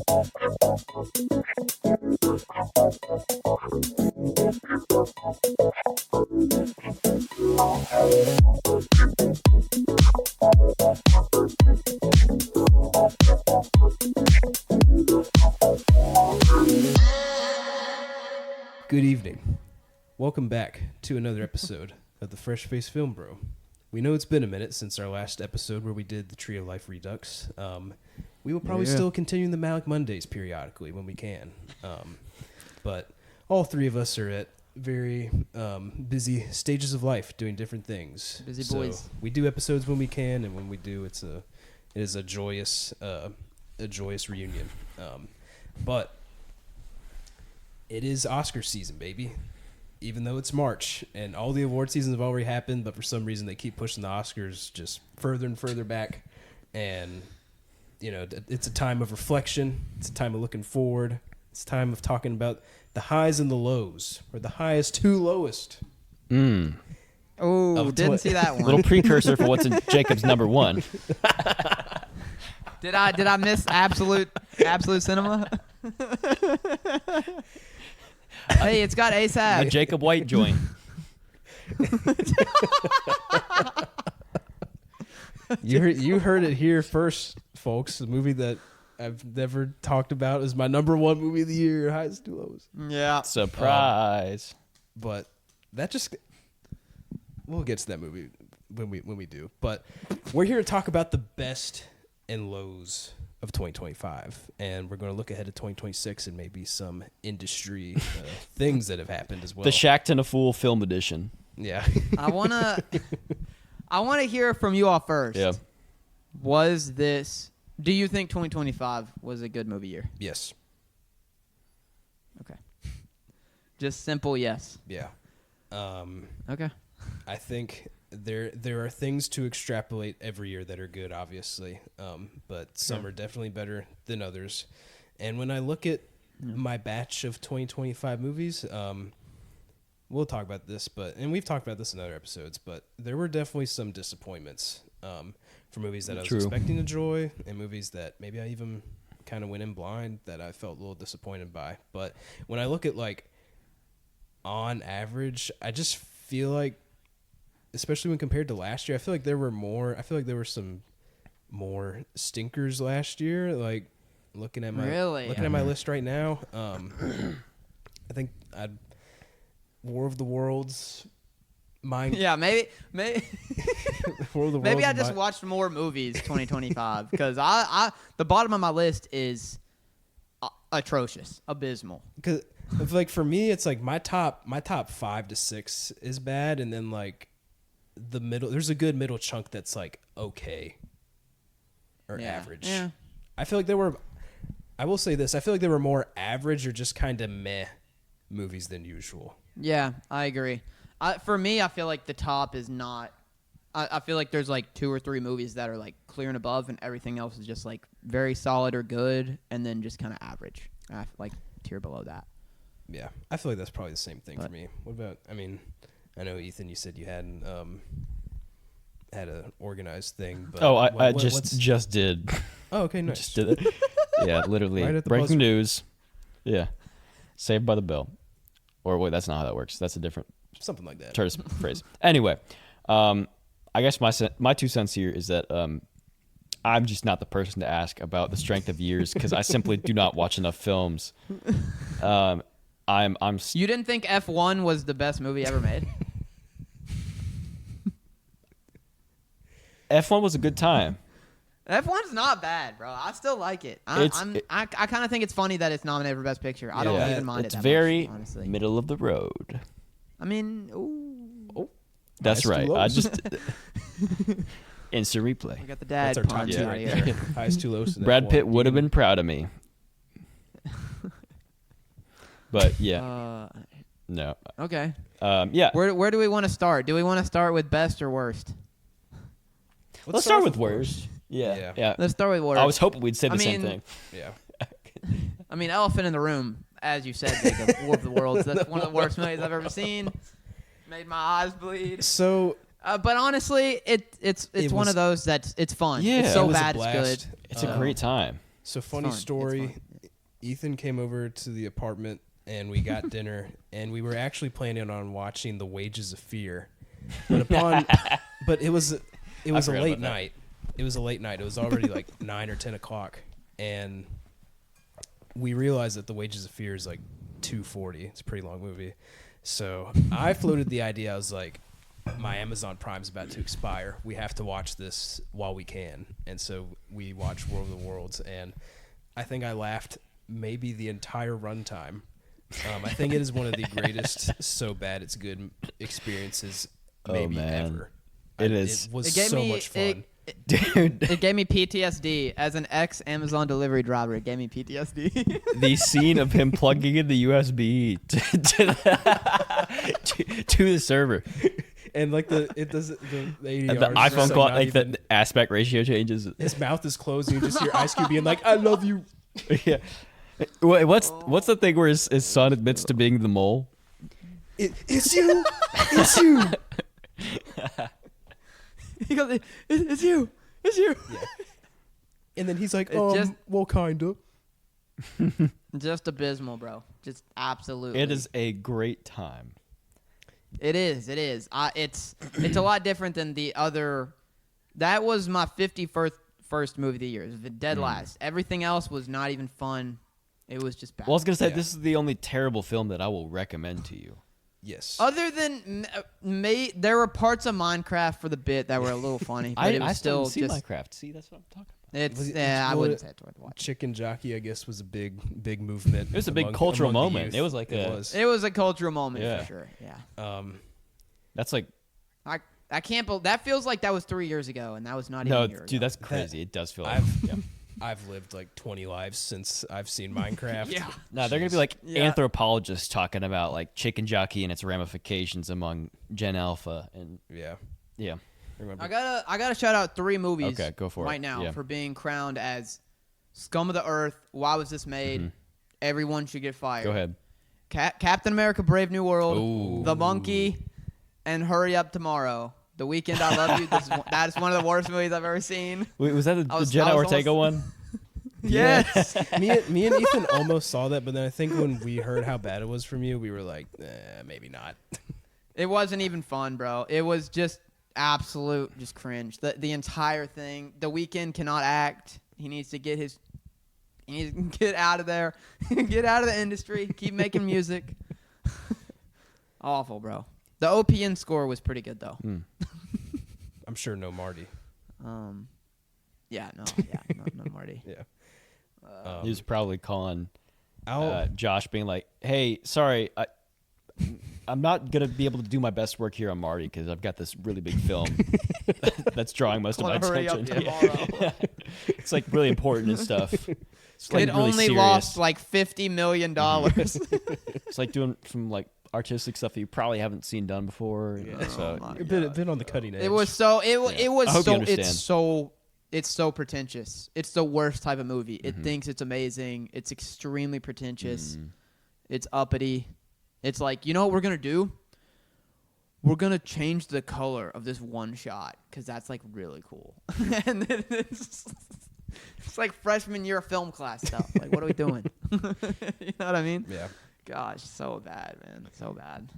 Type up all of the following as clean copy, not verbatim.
Good evening. Welcome back to another episode of the Fresh Face Film Bro. We know it's been a minute since our last episode where we did the Tree of Life Redux. We will probably still continue the Malik Mondays periodically when we can. But all three of us are at very busy stages of life doing different things. Busy boys. So we do episodes when we can, and when we do, it is a joyous reunion. But it is Oscar season, baby. Even though it's March and all the award seasons have already happened, but for some reason they keep pushing the Oscars just further and further back. And, you know, it's a time of reflection. It's a time of looking forward. It's a time of talking about the highs and the lows, or the highest to lowest. Oh, didn't see that one. Little precursor for what's in Jacob's number one. Did I miss absolute cinema? Hey, it's got ASAP. A Jacob White joint. You heard it here first, folks. The movie that I've never talked about is my number one movie of the year, highest to lowest. Yeah. Surprise. But that just, we'll get to that movie when we do. But we're here to talk about the best and lows of 2025, and we're going to look ahead to 2026 and maybe some industry things that have happened as well. The Shackton a Fool film edition. Yeah. I wanna hear from you all first. Yeah. Do you think 2025 was a good movie year? Yes. Okay. Just simple yes. Yeah. Okay. I think there are things to extrapolate every year that are good, obviously, but some are definitely better than others. And when I look at my batch of 2025 movies, we'll talk about this, and we've talked about this in other episodes, but there were definitely some disappointments for movies that I was expecting to enjoy, and movies that maybe I even kind of went in blind that I felt a little disappointed by. But when I look at, like, on average, I just feel like, especially when compared to last year, I feel like there were some more stinkers last year. Like, looking at my list right now, I think War of the Worlds. Yeah, maybe War of the maybe Worlds I just watched more movies 2025 because I the bottom of my list is atrocious, abysmal. Because, like, for me, it's like my top 5 to 6 is bad, and then, like, the middle, there's a good middle chunk that's like okay or average. Yeah. I feel like I will say this, I feel like there were more average or just kind of meh movies than usual. Yeah, I agree. For me, I feel like the top is not. I feel like there's like 2 or 3 movies that are like clear and above, and everything else is just like very solid or good, and then just kind of average. I like tier below that. Yeah, I feel like that's probably the same thing for me. What about? I mean, I know, Ethan, you said you hadn't had an organized thing. But I just did. Oh, okay, nice. Just did it. Yeah, literally. Right at the breaking buzzer. news. Yeah. Saved by the Bell. Or wait, that's not how that works. That's a different something like that. phrase. Anyway, I guess my 2 cents here is that I'm just not the person to ask about the strength of years because I simply do not watch enough films. You didn't think F1 was the best movie ever made? F1 was a good time. F1's not bad, bro. I still like it. I kind of think it's funny that it's nominated for Best Picture. I don't even mind it that very much, honestly. middle of the road. I mean, ooh. That's right. I just instant We replay. got the dad That's our top punch 2 right right here. there. Highest to lowest. Brad Pitt would have been proud of me. But yeah, no. Okay. Yeah. Where do we want to start? Do we want to start with best or worst? Let's start with worst. Yeah. Let's start with worst. I was hoping we'd say the same thing. Yeah. I mean, Elephant in the Room, as you said, Jacob, War of the Worlds. That's one of the worst movies I've ever seen. Made my eyes bleed. So, but honestly, it's one of those that's it's fun. Yeah. It's so It was a bad it's blast. good. It's a great time. So funny fun. story. It's fun. Ethan came over to the apartment and we got dinner, and we were actually planning on watching The Wages of Fear, but it was a late night. It was a late night. It was already like 9 or 10 o'clock, and we realized that The Wages of Fear is like 240. It's a pretty long movie. So I floated the idea. I was like, my Amazon Prime's about to expire. We have to watch this while we can. And so we watched World of the Worlds, and I think I laughed maybe the entire runtime. I think it is one of the greatest so bad it's good experiences maybe ever. It is. It was so much fun. Dude, It gave me PTSD as an ex-Amazon delivery driver. It gave me PTSD. the scene of him plugging in the USB to the server. And like the ADR, And the iPhone clock, like the aspect ratio changes. his mouth is closed, and you just hear Ice Cube being like, "I love you." Yeah. Wait, what's the thing where his son admits to being the mole? It's you. It's you. He goes, it's you. It's you. Yeah. And then he's like, just- well, kinda. Just abysmal, bro. Just absolutely. It is a great time. It is. It is. It's a lot different than the other. That was my 51st movie of the year. It was dead last. Everything else was not even fun. It was just bad. Well, I was gonna say this is the only terrible film that I will recommend to you. Yes. Other than there were parts of Minecraft for the bit that were a little funny, but it was I still see just. Minecraft. See, that's what I'm talking about. I wouldn't say it's worth watching. Chicken Jockey, I guess, was a big movement. It was a big cultural among the moment. youth. It was like It was a cultural moment Yeah. for sure. Yeah. That's like I can't believe that feels like that was 3 years ago, and that was not even no, a year dude, ago. that's crazy. It does feel like. I've lived like 20 lives since I've seen Minecraft. Yeah. No, they're gonna be like Yeah. anthropologists talking about like Chicken Jockey and its ramifications among Gen Alpha and Yeah. yeah. Remember? I gotta shout out 3 movies Okay, go for it. right now Yeah. for being crowned as scum of the earth. Why was this made? Everyone should get fired. Go ahead. Captain America: Brave New World, Ooh. The Monkey, and Hurry Up Tomorrow. The Weekend, I Love You. That is one of the worst movies I've ever seen. Wait, was that the I was Jenna Ortega almost- one? Yes. me and Ethan almost saw that, but then I think when we heard how bad it was from you, we were like, maybe not. It wasn't even fun, bro. It was just absolute just cringe. The entire thing. The Weeknd cannot act. He needs to get out of there. Get out of the industry. Keep making music. Awful, bro. The OPN score was pretty good though. I'm sure no Marty. No Marty. Yeah. He was probably calling I'll Josh, being like, "Hey, sorry, I'm not gonna be able to do my best work here on Marty because I've got this really big film that's drawing most of my Hurry up attention. tomorrow. It's like really important and stuff. It's like It really only serious. lost like $50 million. It's like doing some like artistic stuff that you probably haven't seen done before. Yeah. So Oh my a bit on the cutting edge. It was so. It was I hope you so. understand. It's so pretentious. It's the worst type of movie. It thinks it's amazing. It's extremely pretentious. It's uppity. It's like, you know what we're gonna do? We're gonna change the color of this one shot because that's like really cool. And then it's like freshman year film class stuff. Like, what are we doing? You know what I mean? Yeah. Gosh, so bad, man. So bad.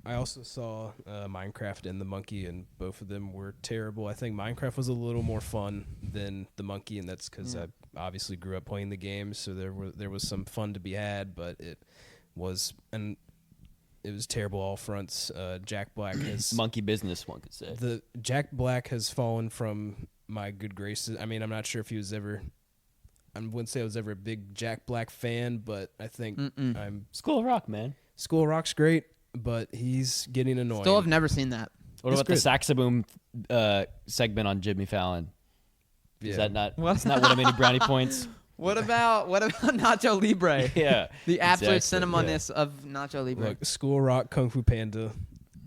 I also saw Minecraft and The Monkey, and both of them were terrible. I think Minecraft was a little more fun than The Monkey, and that's because I obviously grew up playing the game, so there was some fun to be had, but it was terrible all fronts. Jack Black has monkey business, one could say. the Jack Black has fallen from my good graces. I mean, I'm not sure if he was ever. I wouldn't say I was ever a big Jack Black fan, but I think I'm. School of Rock, man. School of Rock's great, but he's getting annoying. Still have never seen that. What It's about the good. Saxaboom segment on Jimmy Fallon? Yeah. Is that not? What? It's not what I many brownie points. What about Nacho Libre? Yeah, The absolute exactly, cinemoness of Nacho Libre. Look, School of Rock, Kung Fu Panda,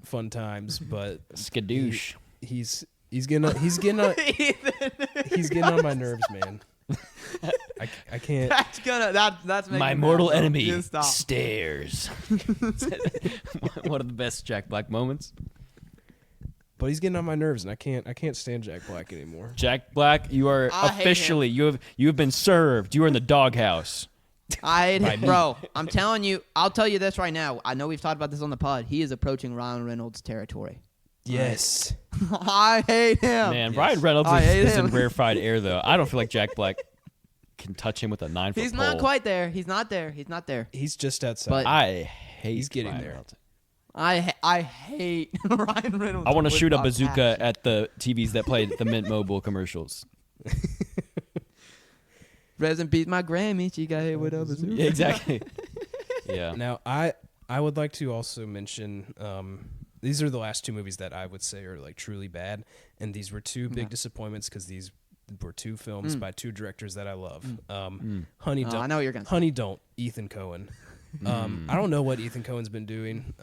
fun times, but Skadoosh. he's getting on my nerves, man. I can't. That's making My me mortal mad, bro. enemy Just stop. stares. One of the best Jack Black moments. But he's getting on my nerves, and I can't stand Jack Black anymore. Jack Black, you are I hate officially you have been served. You are in the doghouse. Bro, I'm telling you, I'll tell you this right now. I know we've talked about this on the pod. He is approaching Ryan Reynolds territory. Yes. I hate him. Man, Ryan Reynolds is in rarefied air, though. I don't feel like Jack Black can touch him with a 9-foot pole. He's not quite there. He's not there. He's just outside. But I hate he's getting Ryan there. Reynolds. I hate Ryan Reynolds. I want to with shoot a a bazooka passion. at the TVs that played the Mint Mobile commercials. Rest in peace, my Grammy. She got hit with a bazooka. Yeah, exactly. Yeah. Now, I would like to also mention these are the last two movies that I would say are like truly bad, and these were two big disappointments because these were two films by two directors that I love. Honey Don't. I know what you're gonna say. Honey Don't. Ethan Cohen. I don't know what Ethan Cohen's been doing.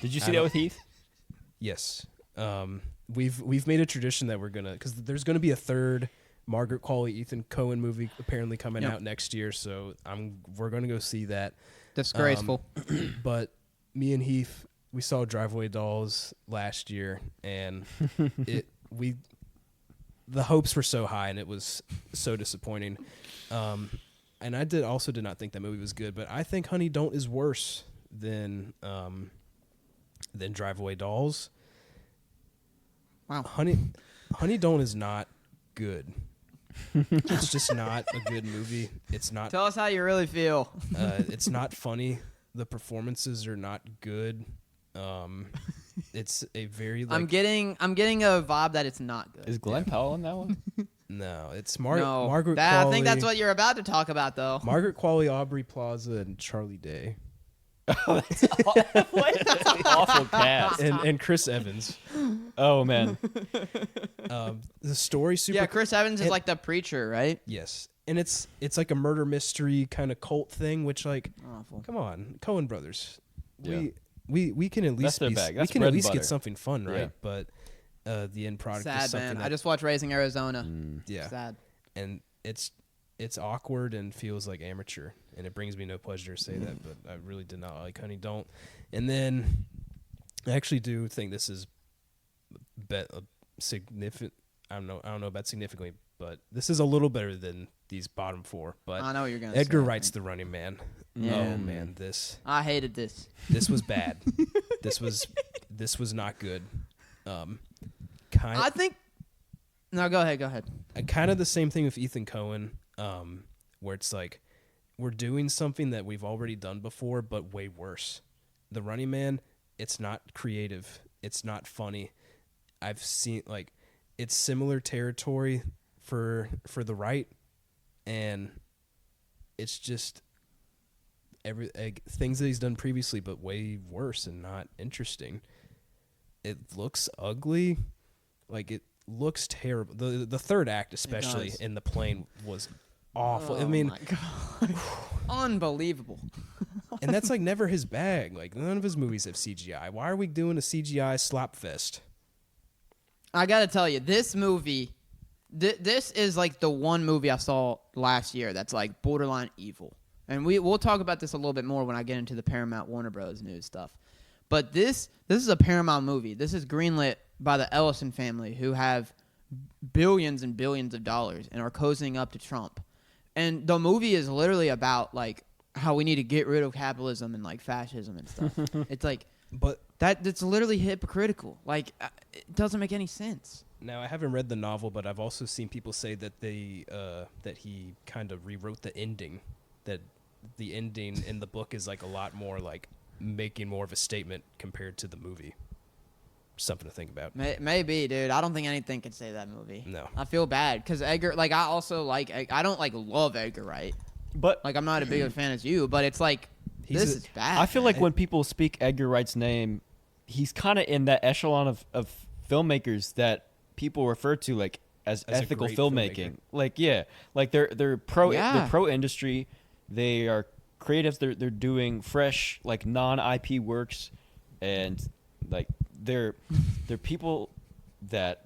Did you see that with Heath? Yes. We've made a tradition that we're gonna, because there's gonna be a third Margaret Qualley Ethan Cohen movie apparently coming out next year, so we're gonna go see that. Disgraceful. But me and Heath, we saw Driveway Dolls last year, and the hopes were so high, and it was so disappointing. And I did not think that movie was good, but I think Honey Don't is worse than Driveway Dolls. Wow. Honey Don't is not good. It's just not a good movie. It's not. Tell us how you really feel. It's not funny. The performances are not good. It's a very. I'm getting a vibe that it's not good. Is Glenn Powell on that one? No, it's No, Margaret Qualley. I think that's what you're about to talk about, though. Margaret Qualley, Aubrey Plaza, and Charlie Day, That's awful cast. and Chris Evans. Oh man. The story super. Yeah, Chris Evans is like the preacher, right? Yes, and it's like a murder mystery kind of cult thing, which like, Awful. come on, Coen Brothers. Yeah. We can at least their bag. That's we can bread at and least butter. get something fun, right? Yeah. But the end product is Sad, something man. that, I just watched Raising Arizona. yeah, Sad. and it's awkward and feels like amateur, and it brings me no pleasure to say that, but I really did not like Honey Don't. And then I actually do think this is significant. I don't know about significantly, but this is a little better than these bottom four. But I know what you're gonna Edgar say. Wright's The Running Man. Yeah. Oh man, this I hated this. was bad. this was not good. I think. No, go ahead. Kind of the same thing with Ethan Cohen, where it's like we're doing something that we've already done before, but way worse. The Running Man, it's not creative. It's not funny. I've seen like it's similar territory for the right, and it's just things that he's done previously, but way worse and not interesting. It looks ugly, like it looks terrible. The third act, especially does. in the plane, was awful. Oh I mean, my God. Unbelievable. and that's like never his bag. Like none of his movies have CGI. Why are we doing a CGI slap fest? I gotta tell you, this movie, this is like the one movie I saw last year that's like borderline evil. And we'll talk about this a little bit more when I get into the Paramount-Warner Bros. News stuff. But this is a Paramount movie. This is greenlit by the Ellison family, who have billions and billions of dollars and are cozying up to Trump. And the movie is literally about like how we need to get rid of capitalism and like fascism and stuff. It's like, But that's literally hypocritical. Like, it doesn't make any sense. now I haven't read the novel, but I've also seen people say that that he kind of rewrote the ending. That the ending in the book is like a lot more like making more of a statement compared to the movie. Something to think about. Maybe, dude. I don't think anything can say that movie. No. I feel bad because Edgar. Like, I also like. I don't like love Edgar Wright. But Like, I'm not a big a fan as you. But it's like this is bad. I feel like man. when people speak Edgar Wright's name, he's kind of in that echelon of filmmakers that people refer to like as As a ethical great filmmaking. filmmaker. Like they're pro Yeah. industry. They are creatives. They're doing fresh like non-IP works, and like they're people that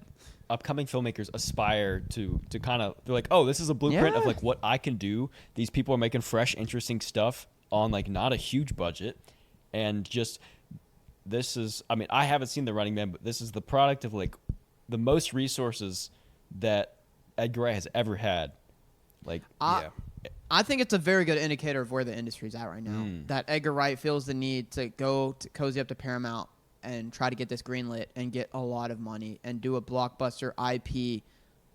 upcoming filmmakers aspire to kind of. They're like, oh, this is a blueprint of Yeah. like what I can do. These people are making fresh, interesting stuff on like not a huge budget, and just this is. I mean, I haven't seen The Running Man, but this is the product of like the most resources that Edgar Wright has ever had. Like, Yeah. I think it's a very good indicator of where the industry's at right now. That Edgar Wright feels the need to go to cozy up to Paramount and try to get this greenlit and get a lot of money and do a blockbuster IP.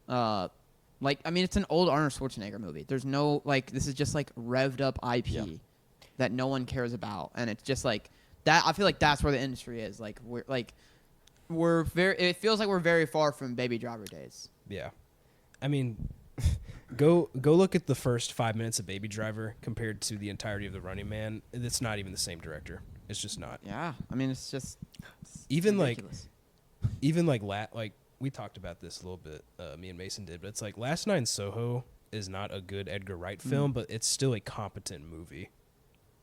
It's an old Arnold Schwarzenegger movie. There's no this is just revved up IP that no one cares about, and it's just that. I feel like that's where the industry is. It feels like we're very far from Baby Driver days. Yeah, I mean. Go look at the first 5 minutes of Baby Driver compared to the entirety of The Running Man. It's not even the same director. It's just not. Yeah, I mean it's ridiculous. Even we talked about this a little bit. Me and Mason did, but it's like Last Night in Soho is not a good Edgar Wright film, but it's still a competent movie.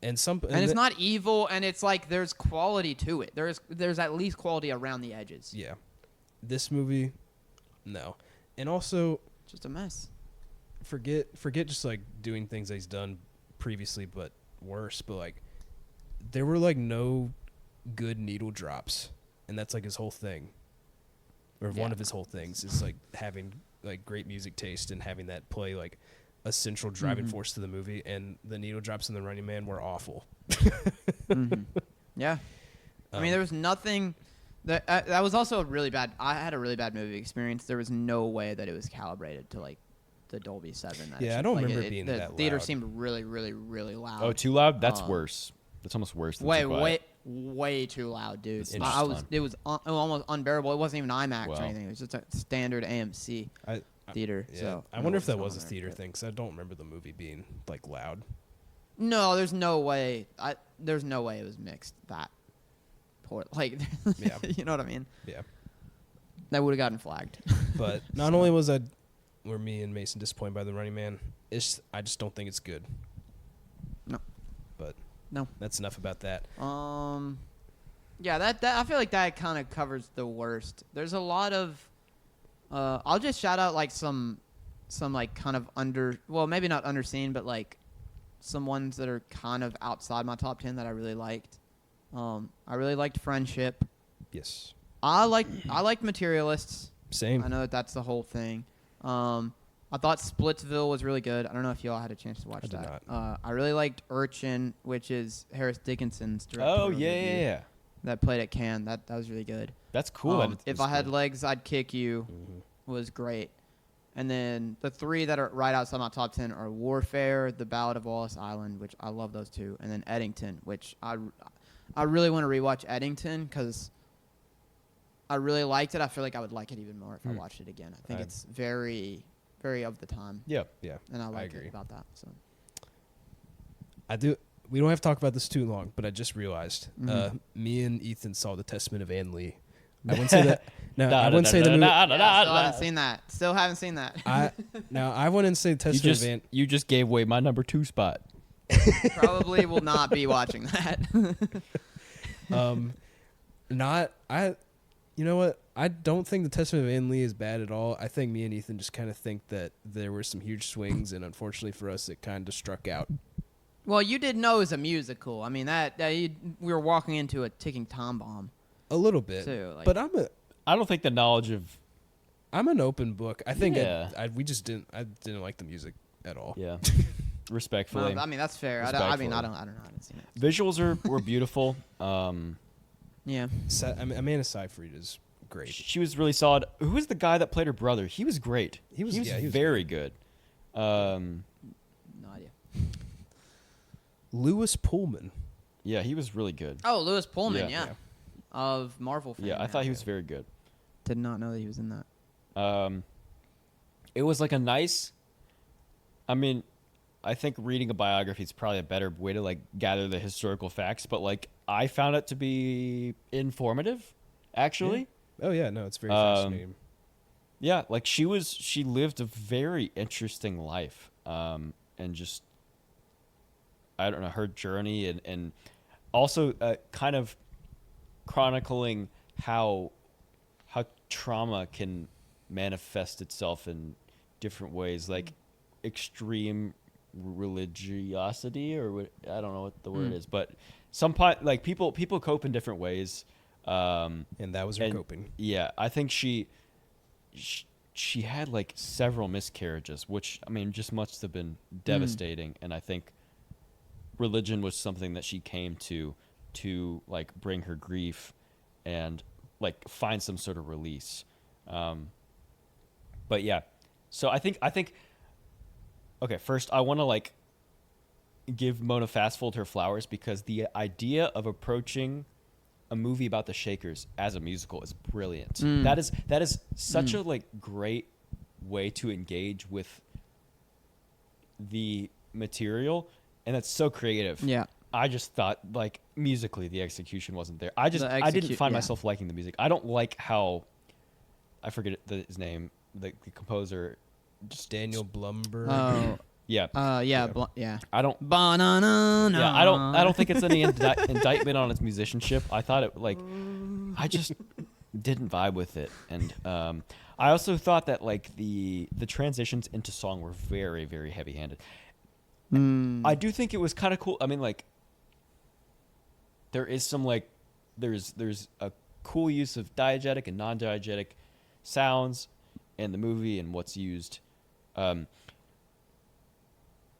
And it's not evil, and it's there's quality to it. There's at least quality around the edges. Yeah, this movie, no, and also. Just a mess. Forget just doing things that he's done previously, but worse. But there were no good needle drops, and that's his whole thing, or one of his whole things is having great music taste and having that play a central driving force to the movie. And the needle drops in The Running Man were awful. Yeah, I mean there was nothing. That was also a really bad. I had a really bad movie experience. There was no way that it was calibrated to the Dolby 7. I don't remember it being that loud. The theater seemed really, really, really loud. Oh, too loud? That's worse. That's almost worse than too quiet. Way too loud, dude. It was almost unbearable. It wasn't even IMAX or anything. It was just a standard AMC theater. Yeah. So I wonder if that was a theater thing, because I don't remember the movie being loud. No, there's no way. There's no way it was mixed that. Yeah. You know what I mean? Yeah. That would have gotten flagged. But not only were me and Mason disappointed by The Running Man, I just don't think it's good. No. But no. That's enough about that. Yeah, that I feel like that kind of covers the worst. There's a lot of I'll just shout out some kind of maybe not underseen, but some ones that are kind of outside my top 10 that I really liked. I really liked Friendship. Yes. I liked Materialists. Same. I know that's the whole thing. I thought Splitsville was really good. I don't know if y'all had a chance to watch that. I did not. I really liked Urchin, which is Harris Dickinson's director. Oh, yeah. That played at Cannes. That was really good. That's cool. If I Had Legs, I'd Kick You was great. And then the three that are right outside my top 10 are Warfare, The Ballad of Wallace Island, which I love those two, and then Eddington, which I really want to rewatch Eddington because I really liked it. I feel like I would like it even more if I watched it again. I think it's very, very of the time. Yeah. And I agree it about that. So I do. We don't have to talk about this too long, but I just realized me and Ethan saw The Testament of Anne Lee. I wouldn't say that. No, I wouldn't say the movie. Still haven't seen that. Still haven't seen that. I wouldn't say Testament of Anne. You just gave away my number 2 spot. Probably will not be watching that. You know what? I don't think The Testament of Anne Lee is bad at all. I think me and Ethan just kind of think that there were some huge swings, and unfortunately for us, it kind of struck out. Well, you did know it was a musical. I mean, we were walking into a ticking time bomb. A little bit, too, but I don't think the knowledge of. I'm an open book. I think Yeah. we just didn't. I didn't like the music at all. Yeah, respectfully. Well, I mean, that's fair. I don't know. I haven't seen it. Visuals were beautiful. Yeah. Amanda Seyfried is great. She was really solid. Who was the guy that played her brother? He was great. He was very good. No idea. Lewis Pullman. Yeah, he was really good. Oh, Lewis Pullman, Yeah. of Marvel fame. Yeah, I thought he was very good. Did not know that he was in that. It was a nice. I mean, I think reading a biography is probably a better way to gather the historical facts, but I found it to be informative, actually. Yeah. Oh yeah, no, it's very fascinating. Yeah, she lived a very interesting life, and just I don't know her journey and also kind of chronicling how trauma can manifest itself in different ways, extreme religiosity, or I don't know what the word is, but people cope in different ways, and that was her coping. Yeah, I think she had like several miscarriages, which I mean just must have been devastating. And I think religion was something that she came to like bring her grief and like find some sort of release. But yeah, so I think okay, first I want to like give Mona Fastfold her flowers, because the idea of approaching a movie about the Shakers as a musical is brilliant. That is such a like great way to engage with the material, and that's so creative. Yeah. I just thought like musically the execution wasn't there. I didn't find myself liking the music. I don't like how, I forget his name, the composer, just Daniel Blumberg. Oh. Yeah. Yeah. I don't. Ba-na-na-na. Yeah, I don't think it's any indictment on its musicianship. I thought it like, I just didn't vibe with it, and I also thought that like the transitions into song were very, very heavy-handed. I do think it was kind of cool. I mean, like, there is some like, there's a cool use of diegetic and non-diegetic sounds in the movie and what's used.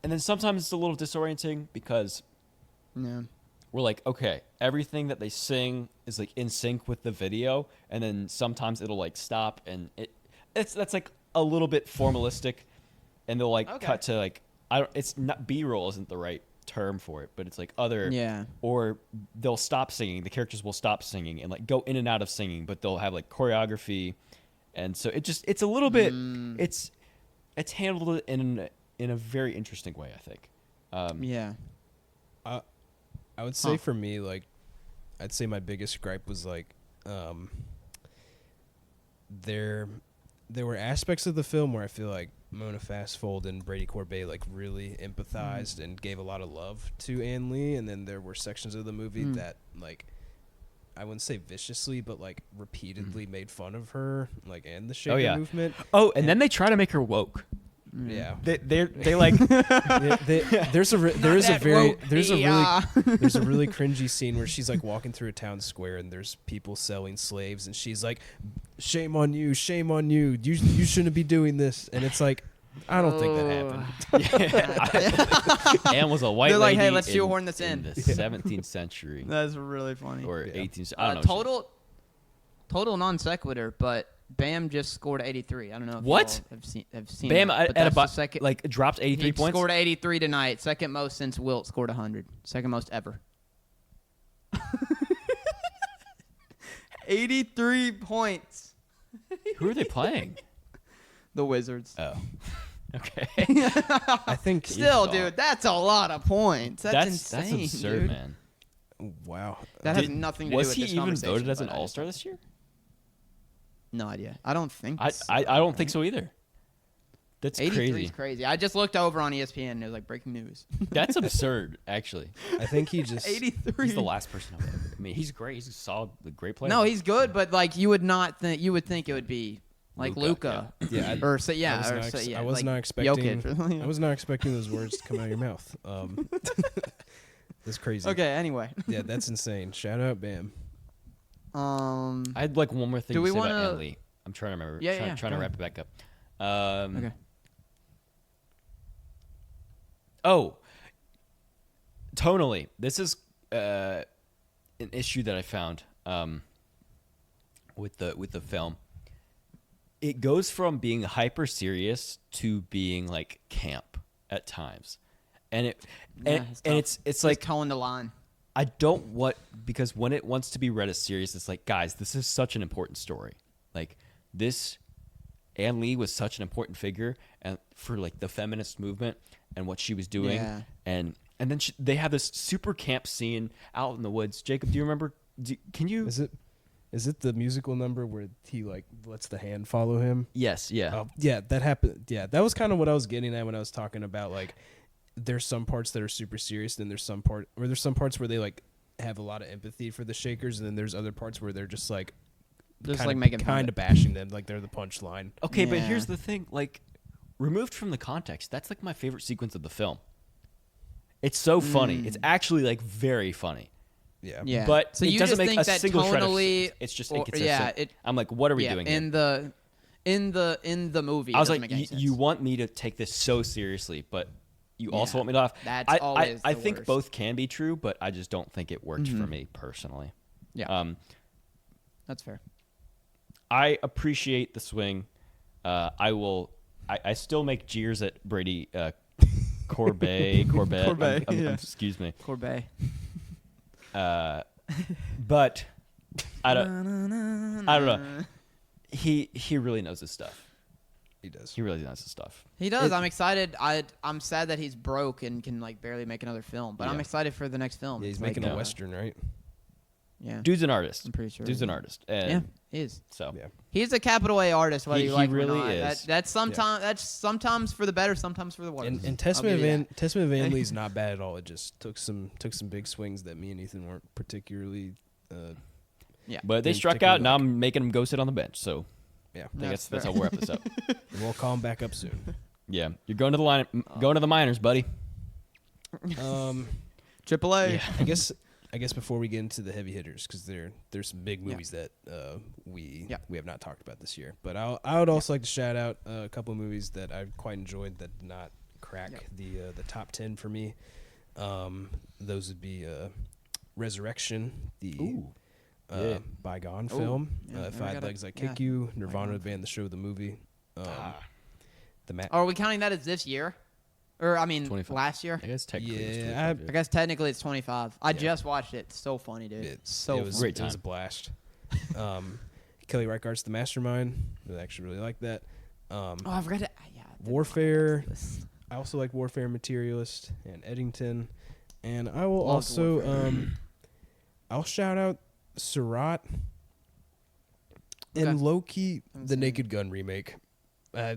And then sometimes it's a little disorienting because we're like, okay, everything that they sing is like in sync with the video, and then sometimes it'll like stop and that's like a little bit formalistic, and they'll like cut to like, it's not, B-roll isn't the right term for it, but it's like or they'll stop singing, the characters will stop singing and like go in and out of singing, but they'll have like choreography, and so it's a little bit it's handled in a very interesting way, I think. I would say for me, like, I'd say my biggest gripe was like, there were aspects of the film where I feel like Mona Fastfold and Brady Corbet like really empathized and gave a lot of love to Ann Lee, and then there were sections of the movie that like, I wouldn't say viciously, but like repeatedly made fun of her, like, and the Shaker movement. Oh, and then they try to make her woke. Yeah, they like there's a really cringy scene where she's like walking through a town square and there's people selling slaves, and she's like, shame on you, you shouldn't be doing this, and it's like, I don't think that happened. Anne was a white They're like, lady. hey, let's shoehorn this in the 17th century. That's really funny. Or 18th. I don't know. Total non sequitur, but Bam just scored 83. I don't know if what? you have seen Bam that, at about second, like dropped 83 he points. Scored 83 tonight. Second most since Wilt scored 100. Second most ever. 83 points. Who are they playing? The Wizards. Oh. Okay. I think still, dude, that's a lot of points. That's insane. That's absurd, dude. man. Wow. That has nothing to do with this Was he even voted as an conversation, all-star this year? No idea. I don't think I don't think so either. That's 83 crazy. is crazy. I just looked over on ESPN and it was like breaking news. That's absurd, actually. I think he just 83. He's the last person. I mean, he's great. He's a solid, great player. No, he's good, but like you would not think. You would think it would be like Luka. Yeah. I was not expecting. Jokic. I was not expecting those words to come out of your mouth. That's crazy. Okay. Anyway. Yeah, that's insane. Shout out Bam. I had like one more thing to say about Ann Lee. I'm trying to remember. Trying to wrap it back up. Okay. Oh, tonally, this is an issue that I found with the film. It goes from being hyper serious to being like camp at times, and it's like towing the line. I don't want, because when it wants to be read as serious, it's like, guys, this is such an important story. Like this, Ann Lee was such an important figure and for like the feminist movement and what she was doing. Yeah. And then they have this super camp scene out in the woods. Jacob, do you remember? Can you? Is it the musical number where he like lets the hand follow him? Yes. Yeah. Yeah, that happened. Yeah, that was kind of what I was getting at when I was talking about like, there's some parts that are super serious, and there's some parts where they like have a lot of empathy for the Shakers, and then there's other parts where they're just like kind of bashing them, like they're the punchline. Okay, but here's the thing, like removed from the context, that's like my favorite sequence of the film. It's so funny. It's actually like very funny. Yeah. But so it you doesn't just make think a that single shred of tonally, sense. It's just inconsistent. I'm like, what are we doing here? in the movie. I was it doesn't like, make any sense. you want me to take this so seriously, but you also want me to laugh. That's always I the think worst. both can be true, but I just don't think it worked for me personally. Yeah, that's fair. I appreciate the swing. I still make jeers at Brady Corbet. Excuse me. Corbet. But I don't know. He really knows his stuff. He does. He really knows his stuff. He does. I'm excited. I'm sad that he's broke and can like barely make another film, but I'm Yeah. excited for the next film. Yeah, he's It's making like, a Western, right? Yeah. Dude's an artist. I'm pretty sure. Dude's an artist. And Yeah, he is. So Yeah. He's a capital A artist, whether He you like him really or not. is. That's sometimes for the better, sometimes for the worse. And I'll Testament give you of Testament of Van Lee's not bad at all. It just took some big swings that me and Ethan weren't particularly. Yeah. But they Didn't struck particularly out. Now like. I'm making them go sit on the bench. So Yeah, I guess that's fair. how we'll wrap this up. we'll call him back up soon. Yeah, you're going to the line. Going to the minors, buddy. Triple A. Yeah. I guess before we get into the heavy hitters, because there's some big movies that we have not talked about this year. But I would also like to shout out a couple of movies that I quite enjoyed that did not crack the top 10 for me. Those would be Resurrection, the Bygone film. Yeah, If never I Had got it. Legs, I'd Yeah. Kick You. Nirvana, the band, the show, the movie. Are we counting that as this year? Or, I mean, 25. last year? I guess technically. it's Yeah, 25, I guess technically it's 25. I just watched it. It's so funny, dude. It so was funny. Great It was a time. blast. Kelly Reichardt's The Mastermind. I actually really like that. Oh, I've read it. Yeah. Warfare. I also like Warfare, Materialist, and Eddington. And I will Loved also Warfare. I'll shout out Surratt Okay. and Loki, Haven't the seen Naked Gun remake. I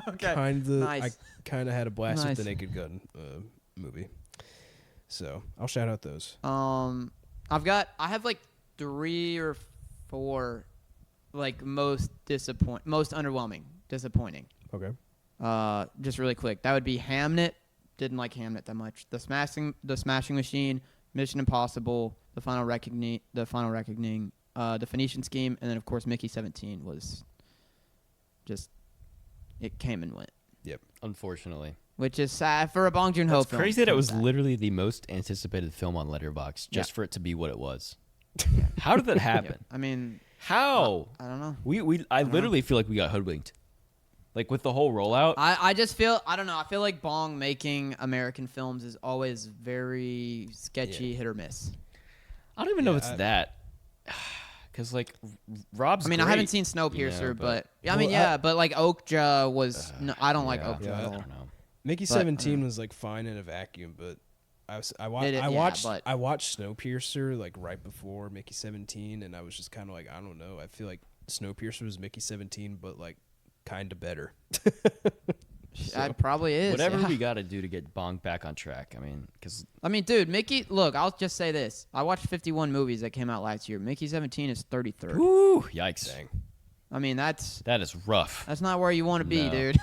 Okay. I kind of had a blast with the Nice. Naked Gun movie. So I'll shout out those. I have like 3 or 4 like most underwhelming, disappointing. Okay. Just really quick. That would be Hamnet. Didn't like Hamnet that much. The Smashing Machine, Mission Impossible, The Final Reckoning, The Phoenician Scheme, and then of course Mickey 17 was just it came and went, Unfortunately. which is sad for a Bong Joon-ho It's film. crazy that it was Sad. literally the most anticipated film on Letterboxd just for it to be what it was. Yeah. How did that happen? I mean, How? I don't know. I literally feel like we got hoodwinked. Like with the whole rollout. I just feel I don't know. I feel like Bong making American films is always very sketchy, hit or miss. I don't even know Yeah, if it's that. Because like Rob's. I mean, I great, haven't seen Snowpiercer, you know, but Well, but like Okja was. No, I don't like Okja Yeah, at I all. don't know. Mickey But, 17 was like fine in a vacuum, but I watched but- Snowpiercer like right before Mickey 17, and I was just kind of like, I don't know. I feel like Snowpiercer was Mickey 17, but like kind of better. It probably is. Whatever yeah. we got to do to get Bong back on track. I mean, because I mean, dude, Mickey. Look, I'll just say this: I watched 51 movies that came out last year. Mickey 17 is 33rd. whoo, yikes, Dang. I mean, that's that is rough. not where you want to be, No. dude.